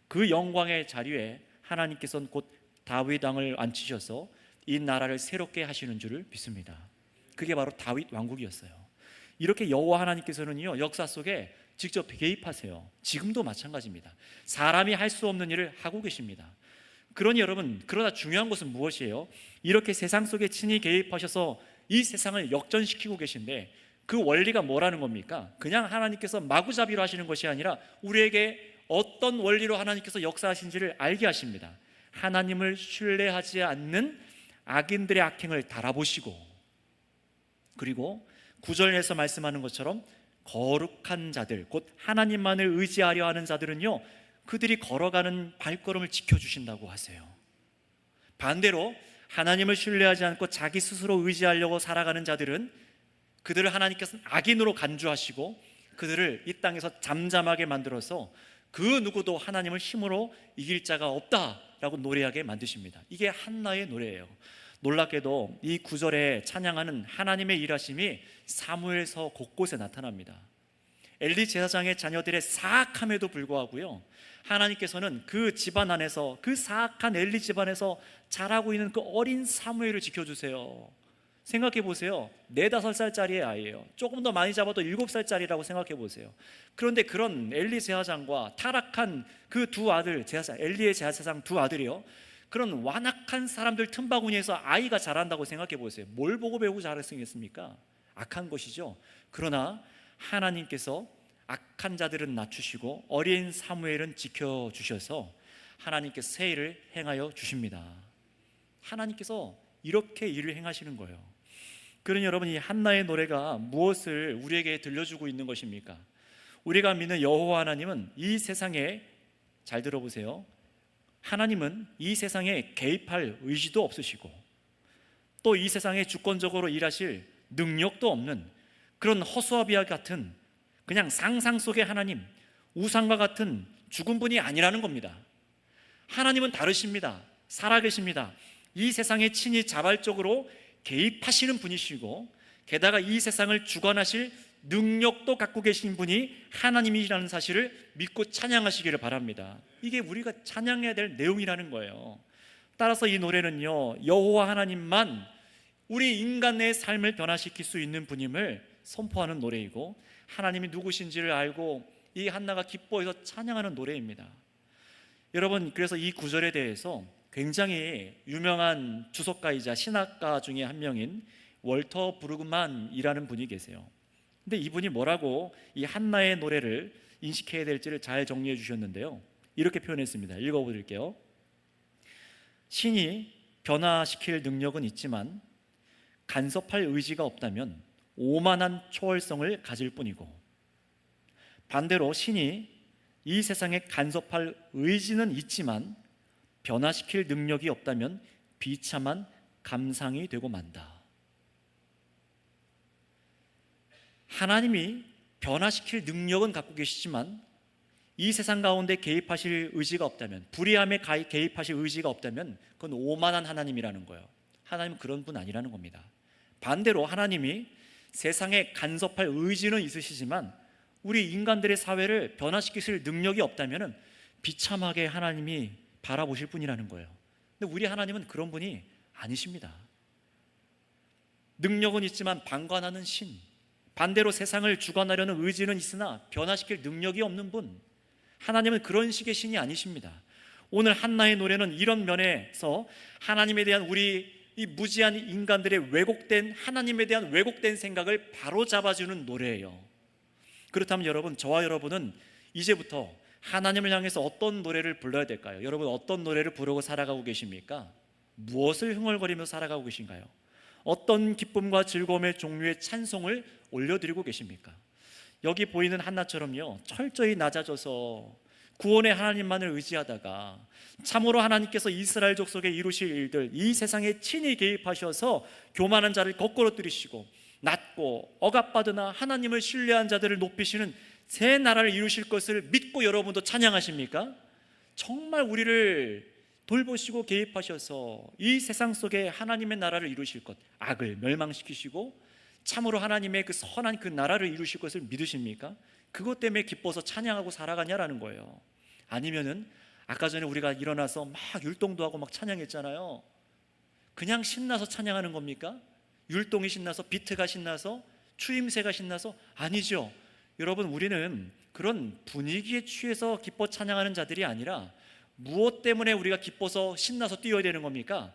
그 영광의 자리에 하나님께서는 곧 다윗 왕을 앉히셔서 이 나라를 새롭게 하시는 줄을 믿습니다. 그게 바로 다윗 왕국이었어요. 이렇게 여호와 하나님께서는요, 역사 속에 직접 개입하세요. 지금도 마찬가지입니다. 사람이 할 수 없는 일을 하고 계십니다. 그러니 여러분, 그러나 중요한 것은 무엇이에요? 이렇게 세상 속에 친히 개입하셔서 이 세상을 역전시키고 계신데 그 원리가 뭐라는 겁니까? 그냥 하나님께서 마구잡이로 하시는 것이 아니라 우리에게 어떤 원리로 하나님께서 역사하신지를 알게 하십니다. 하나님을 신뢰하지 않는 악인들의 악행을 달아보시고, 그리고 9절에서 말씀하는 것처럼 거룩한 자들, 곧 하나님만을 의지하려 하는 자들은요, 그들이 걸어가는 발걸음을 지켜주신다고 하세요. 반대로 하나님을 신뢰하지 않고 자기 스스로 의지하려고 살아가는 자들은 그들을 하나님께서는 악인으로 간주하시고 그들을 이 땅에서 잠잠하게 만들어서 그 누구도 하나님을 힘으로 이길 자가 없다라고 노래하게 만드십니다. 이게 한나의 노래예요. 놀랍게도 이 구절에 찬양하는 하나님의 일하심이 사무엘서 곳곳에 나타납니다. 엘리 제사장의 자녀들의 사악함에도 불구하고요, 하나님께서는 그 집안 안에서, 그 사악한 엘리 집안에서 자라고 있는 그 어린 사무엘을 지켜주세요. 생각해 보세요. 4-5살짜리의 아이예요. 조금 더 많이 잡아도 7살짜리라고 생각해 보세요. 그런데 그런 엘리 제사장과 타락한 그 두 아들, 엘리의 제사장 두 아들이요, 그런 완악한 사람들 틈바구니에서 아이가 자란다고 생각해 보세요. 뭘 보고 배우고 자랐겠습니까? 악한 것이죠. 그러나 하나님께서 악한 자들은 낮추시고 어린 사무엘은 지켜주셔서 하나님께서 새 일을 행하여 주십니다. 하나님께서 이렇게 일을 행하시는 거예요. 그러니 여러분, 이 한나의 노래가 무엇을 우리에게 들려주고 있는 것입니까? 우리가 믿는 여호와 하나님은 이 세상에, 잘 들어보세요, 하나님은 이 세상에 개입할 의지도 없으시고 또 이 세상에 주권적으로 일하실 능력도 없는 그런 허수아비와 같은 그냥 상상 속의 하나님, 우상과 같은 죽은 분이 아니라는 겁니다. 하나님은 다르십니다. 살아계십니다. 이 세상에 친히 자발적으로 개입하시는 분이시고 게다가 이 세상을 주관하실 능력도 갖고 계신 분이 하나님이라는 사실을 믿고 찬양하시기를 바랍니다. 이게 우리가 찬양해야 될 내용이라는 거예요. 따라서 이 노래는요, 여호와 하나님만 우리 인간의 삶을 변화시킬 수 있는 분임을 선포하는 노래이고 하나님이 누구신지를 알고 이 한나가 기뻐해서 찬양하는 노래입니다. 여러분, 그래서 이 구절에 대해서 굉장히 유명한 주석가이자 신학가 중에 한 명인 월터 브루그만이라는 분이 계세요. 근데 이분이 뭐라고 이 한나의 노래를 인식해야 될지를 잘 정리해 주셨는데요, 이렇게 표현했습니다. 읽어드릴게요. 신이 변화시킬 능력은 있지만 간섭할 의지가 없다면 오만한 초월성을 가질 뿐이고, 반대로 신이 이 세상에 간섭할 의지는 있지만 변화시킬 능력이 없다면 비참한 감상이 되고 만다. 하나님이 변화시킬 능력은 갖고 계시지만 이 세상 가운데 개입하실 의지가 없다면, 불의함에 개입하실 의지가 없다면 그건 오만한 하나님이라는 거예요. 하나님은 그런 분 아니라는 겁니다. 반대로 하나님이 세상에 간섭할 의지는 있으시지만 우리 인간들의 사회를 변화시키실 능력이 없다면 비참하게 하나님이 바라보실 분이라는 거예요. 근데 우리 하나님은 그런 분이 아니십니다. 능력은 있지만 방관하는 신, 반대로 세상을 주관하려는 의지는 있으나 변화시킬 능력이 없는 분, 하나님은 그런 식의 신이 아니십니다. 오늘 한나의 노래는 이런 면에서 하나님에 대한 우리 이 무지한 인간들의 왜곡된, 하나님에 대한 왜곡된 생각을 바로잡아주는 노래예요. 그렇다면 여러분, 저와 여러분은 이제부터 하나님을 향해서 어떤 노래를 불러야 될까요? 여러분, 어떤 노래를 부르고 살아가고 계십니까? 무엇을 흥얼거리며 살아가고 계신가요? 어떤 기쁨과 즐거움의 종류의 찬송을 올려드리고 계십니까? 여기 보이는 한나처럼요, 철저히 낮아져서 구원의 하나님만을 의지하다가 참으로 하나님께서 이스라엘 족속에 이루실 일들, 이 세상에 친히 개입하셔서 교만한 자를 거꾸로 들이시고 낮고 억압받으나 하나님을 신뢰한 자들을 높이시는 새 나라를 이루실 것을 믿고 여러분도 찬양하십니까? 정말 우리를 돌보시고 개입하셔서 이 세상 속에 하나님의 나라를 이루실 것, 악을 멸망시키시고 참으로 하나님의 그 선한 그 나라를 이루실 것을 믿으십니까? 그것 때문에 기뻐서 찬양하고 살아가냐라는 거예요. 아니면은 아까 전에 우리가 일어나서 막 율동도 하고 막 찬양했잖아요. 그냥 신나서 찬양하는 겁니까? 율동이 신나서, 비트가 신나서, 추임새가 신나서? 아니죠. 여러분, 우리는 그런 분위기에 취해서 기뻐 찬양하는 자들이 아니라 무엇 때문에 우리가 기뻐서 신나서 뛰어야 되는 겁니까?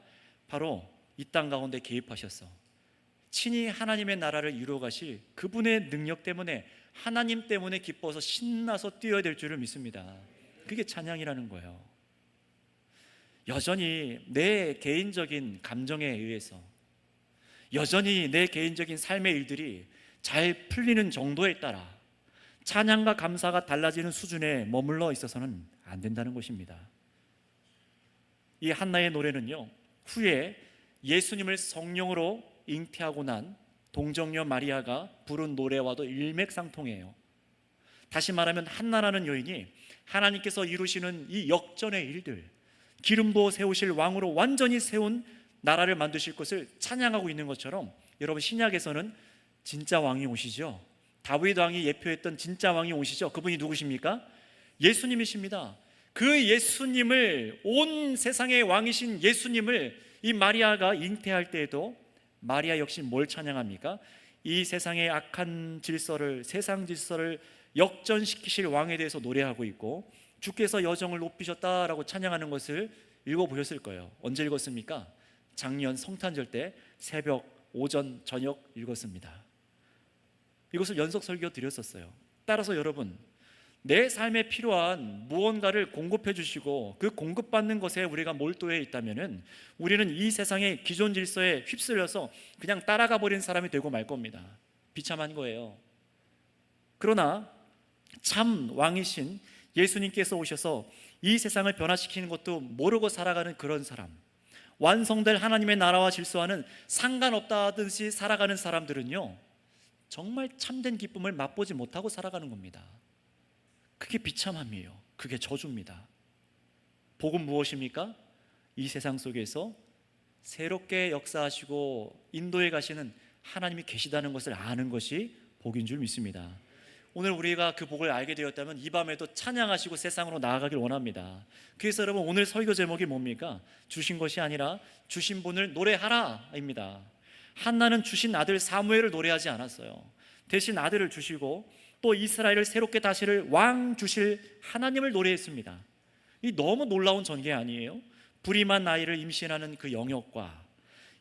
바로 이 땅 가운데 개입하셔서 친히 하나님의 나라를 이루어 가실 그분의 능력 때문에, 하나님 때문에 기뻐서 신나서 뛰어야 될 줄을 믿습니다. 그게 찬양이라는 거예요. 여전히 내 개인적인 감정에 의해서, 여전히 내 개인적인 삶의 일들이 잘 풀리는 정도에 따라 찬양과 감사가 달라지는 수준에 머물러 있어서는 안 된다는 것입니다. 이 한나의 노래는요, 후에 예수님을 성령으로 잉태하고 난 동정녀 마리아가 부른 노래와도 일맥상통해요. 다시 말하면 한나라는 여인이 하나님께서 이루시는 이 역전의 일들, 기름 부어 세우실 왕으로 완전히 세운 나라를 만드실 것을 찬양하고 있는 것처럼, 여러분 신약에서는 진짜 왕이 오시죠. 다윗 왕이 예표했던 진짜 왕이 오시죠. 그분이 누구십니까? 예수님이십니다. 그 예수님을, 온 세상의 왕이신 예수님을 이 마리아가 잉태할 때에도 마리아 역시 뭘 찬양합니까? 이 세상의 악한 질서를, 세상 질서를 역전시키실 왕에 대해서 노래하고 있고, 주께서 여정을 높이셨다라고 찬양하는 것을 읽어보셨을 거예요. 언제 읽었습니까? 작년 성탄절 때 새벽, 오전, 저녁 읽었습니다. 이것을 연속 설교 드렸었어요. 따라서 여러분, 내 삶에 필요한 무언가를 공급해 주시고 그 공급받는 것에 우리가 몰두해 있다면 우리는 이 세상의 기존 질서에 휩쓸려서 그냥 따라가 버린 사람이 되고 말 겁니다. 비참한 거예요. 그러나 참 왕이신 예수님께서 오셔서 이 세상을 변화시키는 것도 모르고 살아가는 그런 사람, 완성될 하나님의 나라와 질서와는 상관없다듯이 살아가는 사람들은요, 정말 참된 기쁨을 맛보지 못하고 살아가는 겁니다. 그게 비참함이에요. 그게 저주입니다. 복은 무엇입니까? 이 세상 속에서 새롭게 역사하시고 인도에 가시는 하나님이 계시다는 것을 아는 것이 복인 줄 믿습니다. 오늘 우리가 그 복을 알게 되었다면 이 밤에도 찬양하시고 세상으로 나아가길 원합니다. 그래서 여러분, 오늘 설교 제목이 뭡니까? 주신 것이 아니라 주신 분을 노래하라 입니다. 한나는 주신 아들 사무엘을 노래하지 않았어요. 대신 아들을 주시고 또 이스라엘을 새롭게 다스릴 왕 주실 하나님을 노래했습니다. 이 너무 놀라운 전개 아니에요? 불임한 나이를 임신하는 그 영역과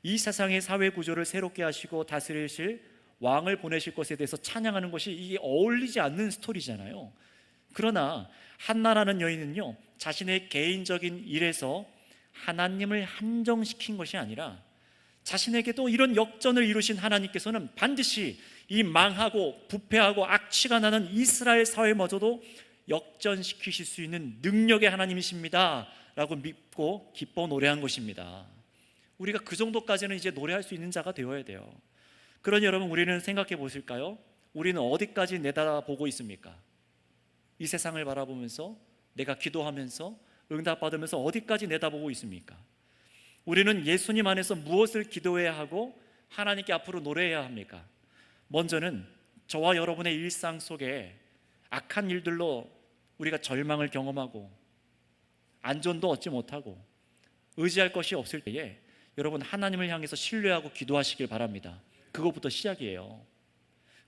이 세상의 사회 구조를 새롭게 하시고 다스리실 왕을 보내실 것에 대해서 찬양하는 것이, 이게 어울리지 않는 스토리잖아요. 그러나 한나라는 여인은요, 자신의 개인적인 일에서 하나님을 한정시킨 것이 아니라 자신에게도 이런 역전을 이루신 하나님께서는 반드시 이 망하고 부패하고 악취가 나는 이스라엘 사회마저도 역전시키실 수 있는 능력의 하나님이십니다 라고 믿고 기뻐 노래한 것입니다. 우리가 그 정도까지는 이제 노래할 수 있는 자가 되어야 돼요. 그러니 여러분, 우리는 생각해 보실까요? 우리는 어디까지 내다보고 있습니까? 이 세상을 바라보면서, 내가 기도하면서, 응답받으면서 어디까지 내다보고 있습니까? 우리는 예수님 안에서 무엇을 기도해야 하고 하나님께 앞으로 노래해야 합니까? 먼저는 저와 여러분의 일상 속에 악한 일들로 우리가 절망을 경험하고 안전도 얻지 못하고 의지할 것이 없을 때에 여러분, 하나님을 향해서 신뢰하고 기도하시길 바랍니다. 그것부터 시작이에요.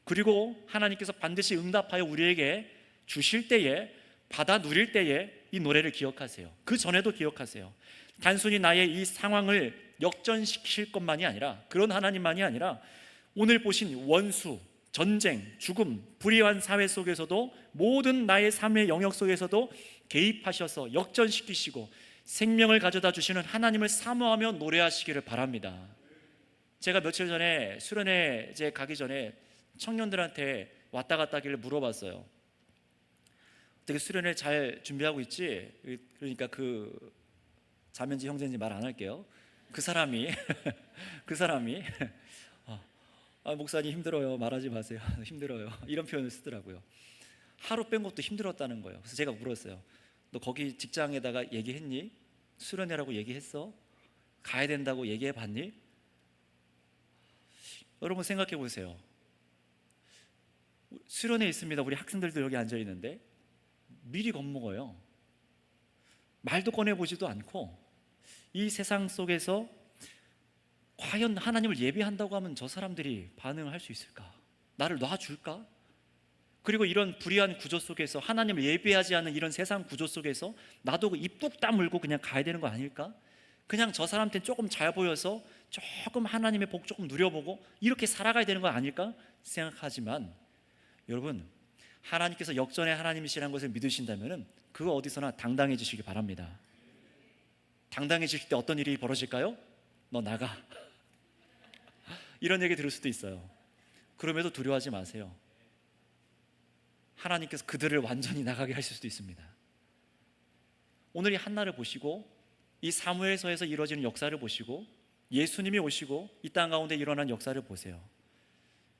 그리고 하나님께서 반드시 응답하여 우리에게 주실 때에, 받아 누릴 때에 이 노래를 기억하세요. 그 전에도 기억하세요. 단순히 나의 이 상황을 역전시킬 것만이 아니라, 그런 하나님만이 아니라 오늘 보신 원수, 전쟁, 죽음, 불의한 사회 속에서도, 모든 나의 삶의 영역 속에서도 개입하셔서 역전시키시고 생명을 가져다 주시는 하나님을 사모하며 노래하시기를 바랍니다. 제가 며칠 전에 수련회 이제 가기 전에 청년들한테 왔다 갔다 하길래 물어봤어요. 어떻게 수련회 잘 준비하고 있지? 그러니까 그 자매인지 형제인지 말 안 할게요. 그 사람이 목사님 힘들어요, 말하지 마세요. 힘들어요, 이런 표현을 쓰더라고요. 하루 뺀 것도 힘들었다는 거예요. 그래서 제가 물었어요. 너 거기 직장에다가 얘기했니? 수련회라고 얘기했어? 가야 된다고 얘기해 봤니? 여러분 생각해 보세요. 수련회 있습니다. 우리 학생들도 여기 앉아 있는데 미리 겁먹어요. 말도 꺼내보지도 않고 이 세상 속에서 과연 하나님을 예배한다고 하면 저 사람들이 반응을 할 수 있을까? 나를 놔줄까? 그리고 이런 불의한 구조 속에서, 하나님을 예배하지 않는 이런 세상 구조 속에서 나도 입 뚝 다물고 그냥 가야 되는 거 아닐까? 그냥 저 사람한테는 조금 잘 보여서 조금 하나님의 복 조금 누려보고 이렇게 살아가야 되는 거 아닐까 생각하지만, 여러분, 하나님께서 역전의 하나님이시라는 것을 믿으신다면 그 어디서나 당당해지시기 바랍니다. 당당해질 때 어떤 일이 벌어질까요? 너 나가. 이런 얘기 들을 수도 있어요. 그럼에도 두려워하지 마세요. 하나님께서 그들을 완전히 나가게 하실 수도 있습니다. 오늘 이 한나를 보시고, 이 사무엘서에서 이루어지는 역사를 보시고, 예수님이 오시고 이 땅 가운데 일어난 역사를 보세요.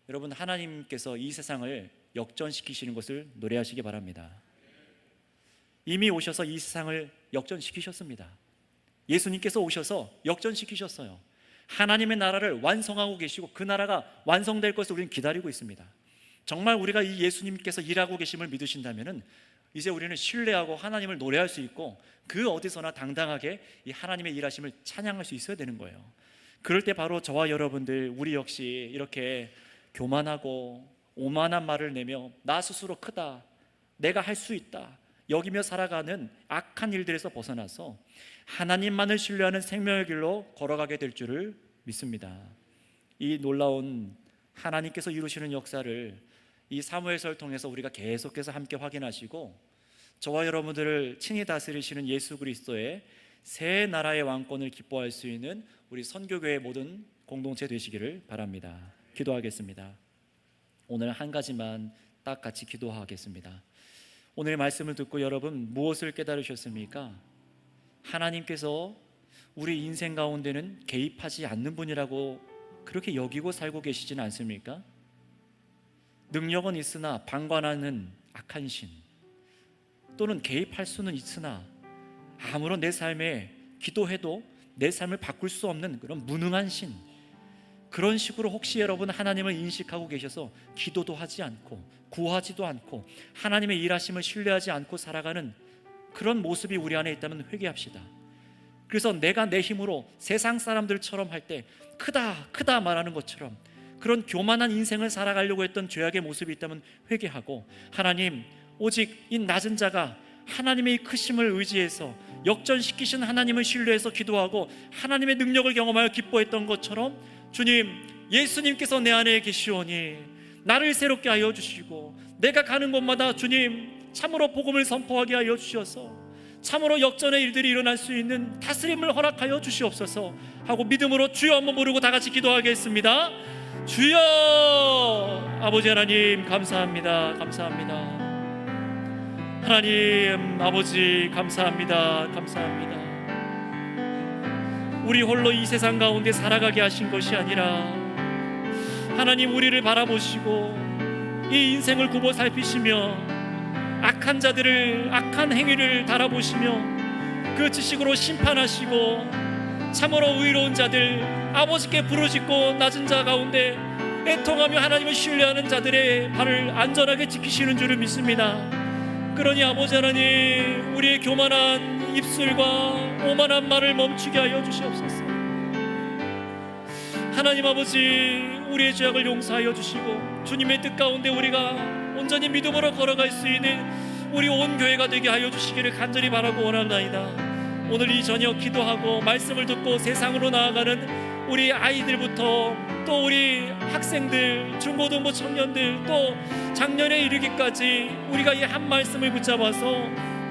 여러분, 하나님께서 이 세상을 역전시키시는 것을 노래하시기 바랍니다. 이미 오셔서 이 세상을 역전시키셨습니다. 예수님께서 오셔서 역전시키셨어요. 하나님의 나라를 완성하고 계시고 그 나라가 완성될 것을 우리는 기다리고 있습니다. 정말 우리가 이 예수님께서 일하고 계심을 믿으신다면 이제 우리는 신뢰하고 하나님을 노래할 수 있고 그 어디서나 당당하게 이 하나님의 일하심을 찬양할 수 있어야 되는 거예요. 그럴 때 바로 저와 여러분들, 우리 역시 이렇게 교만하고 오만한 말을 내며 나 스스로 크다, 내가 할 수 있다 여기며 살아가는 악한 일들에서 벗어나서 하나님만을 신뢰하는 생명의 길로 걸어가게 될 줄을 믿습니다. 이 놀라운 하나님께서 이루시는 역사를 이 사무엘서를 통해서 우리가 계속해서 함께 확인하시고 저와 여러분들을 친히 다스리시는 예수 그리스도의 새 나라의 왕권을 기뻐할 수 있는 우리 선교교회 모든 공동체 되시기를 바랍니다. 기도하겠습니다. 오늘 한 가지만 딱 같이 기도하겠습니다. 오늘 말씀을 듣고 여러분 무엇을 깨달으셨습니까? 하나님께서 우리 인생 가운데는 개입하지 않는 분이라고 그렇게 여기고 살고 계시지는 않습니까? 능력은 있으나 방관하는 악한 신, 또는 개입할 수는 있으나 아무런 내 삶에 기도해도 내 삶을 바꿀 수 없는 그런 무능한 신, 그런 식으로 혹시 여러분 하나님을 인식하고 계셔서 기도도 하지 않고 구하지도 않고 하나님의 일하심을 신뢰하지 않고 살아가는 그런 모습이 우리 안에 있다면 회개합시다. 그래서 내가 내 힘으로 세상 사람들처럼 할 때 크다 크다 말하는 것처럼 그런 교만한 인생을 살아가려고 했던 죄악의 모습이 있다면 회개하고, 하나님, 오직 이 낮은 자가 하나님의 이 크심을 의지해서 역전시키신 하나님을 신뢰해서 기도하고 하나님의 능력을 경험하여 기뻐했던 것처럼 주님, 예수님께서 내 안에 계시오니 나를 새롭게 하여 주시고 내가 가는 곳마다 주님 참으로 복음을 선포하게 하여 주셔서 참으로 역전의 일들이 일어날 수 있는 다스림을 허락하여 주시옵소서 하고 믿음으로 주여 한번 부르고 다 같이 기도하겠습니다. 주여! 아버지 하나님 감사합니다. 감사합니다. 하나님 아버지 감사합니다. 감사합니다. 우리 홀로 이 세상 가운데 살아가게 하신 것이 아니라 하나님 우리를 바라보시고 이 인생을 굽어 살피시며 악한 자들을, 악한 행위를 달아보시며 그 지식으로 심판하시고 참으로 의로운 자들, 아버지께 부르짖고 낮은 자 가운데 애통하며 하나님을 신뢰하는 자들의 발을 안전하게 지키시는 줄을 믿습니다. 그러니 아버지 하나님, 우리의 교만한 입술과 오만한 말을 멈추게 하여 주시옵소서. 하나님 아버지, 우리의 죄악을 용서하여 주시고 주님의 뜻 가운데 우리가 온전히 믿음으로 걸어갈 수 있는 우리 온 교회가 되게 하여 주시기를 간절히 바라고 원합나이다. 오늘 이 저녁 기도하고 말씀을 듣고 세상으로 나아가는 우리 아이들부터 또 우리 학생들, 중고등부 청년들, 또 작년에 이르기까지 우리가 이 한 말씀을 붙잡아서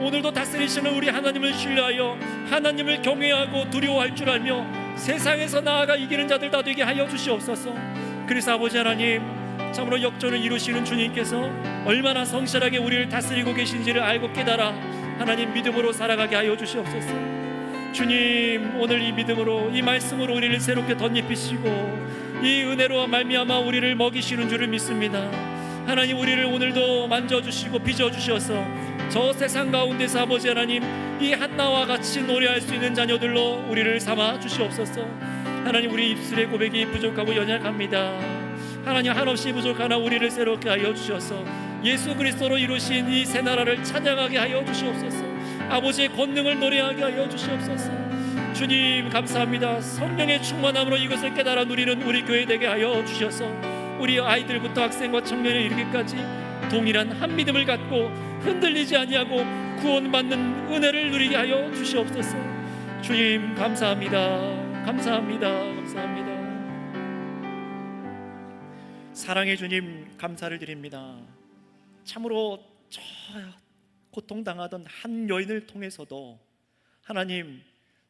오늘도 다스리시는 우리 하나님을 신뢰하여 하나님을 경외하고 두려워할 줄 알며 세상에서 나아가 이기는 자들 다 되게 하여 주시옵소서. 그래서 아버지 하나님, 참으로 역전을 이루시는 주님께서 얼마나 성실하게 우리를 다스리고 계신지를 알고 깨달아 하나님 믿음으로 살아가게 하여 주시옵소서. 주님, 오늘 이 믿음으로, 이 말씀으로 우리를 새롭게 덧입히시고 이 은혜로 말미암아 우리를 먹이시는 줄을 믿습니다. 하나님, 우리를 오늘도 만져주시고 빚어주셔서 저 세상 가운데서 아버지 하나님, 이 한나와 같이 노래할 수 있는 자녀들로 우리를 삼아 주시옵소서. 하나님, 우리 입술의 고백이 부족하고 연약합니다. 하나님, 한없이 부족하나 우리를 새롭게 하여 주셔서 예수 그리스도로 이루신 이 새 나라를 찬양하게 하여 주시옵소서. 아버지의 권능을 노래하게 하여 주시옵소서. 주님 감사합니다. 성령의 충만함으로 이것을 깨달아 누리는 우리 교회 되게 하여 주셔서 우리 아이들부터 학생과 청년에 이르기까지 동일한 한 믿음을 갖고 흔들리지 아니하고 구원받는 은혜를 누리게 하여 주시옵소서. 주님 감사합니다. 감사합니다. 감사합니다. 사랑의 주님 감사를 드립니다. 참으로 저 고통당하던 한 여인을 통해서도 하나님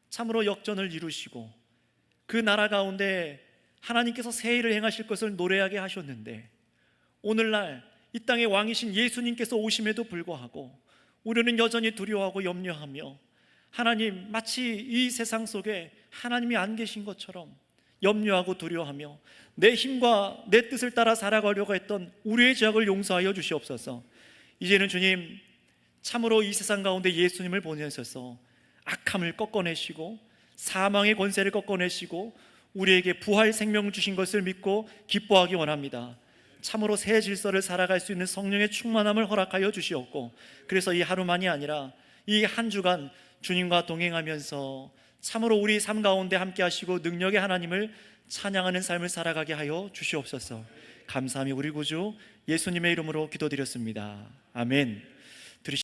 참으로 역전을 이루시고 그 나라 가운데 하나님께서 새 일을 행하실 것을 노래하게 하셨는데, 오늘날 이 땅의 왕이신 예수님께서 오심에도 불구하고 우리는 여전히 두려워하고 염려하며 하나님, 마치 이 세상 속에 하나님이 안 계신 것처럼 염려하고 두려워하며 내 힘과 내 뜻을 따라 살아가려고 했던 우리의 죄악을 용서하여 주시옵소서. 이제는 주님, 참으로 이 세상 가운데 예수님을 보내셔서 악함을 꺾어내시고 사망의 권세를 꺾어내시고 우리에게 부활 생명 주신 것을 믿고 기뻐하기 원합니다. 참으로 새 질서를 살아갈 수 있는 성령의 충만함을 허락하여 주시옵고, 그래서 이 하루만이 아니라 이 한 주간 주님과 동행하면서 참으로 우리 삶 가운데 함께 하시고 능력의 하나님을 찬양하는 삶을 살아가게 하여 주시옵소서. 감사하며 우리 구주 예수님의 이름으로 기도드렸습니다. 아멘.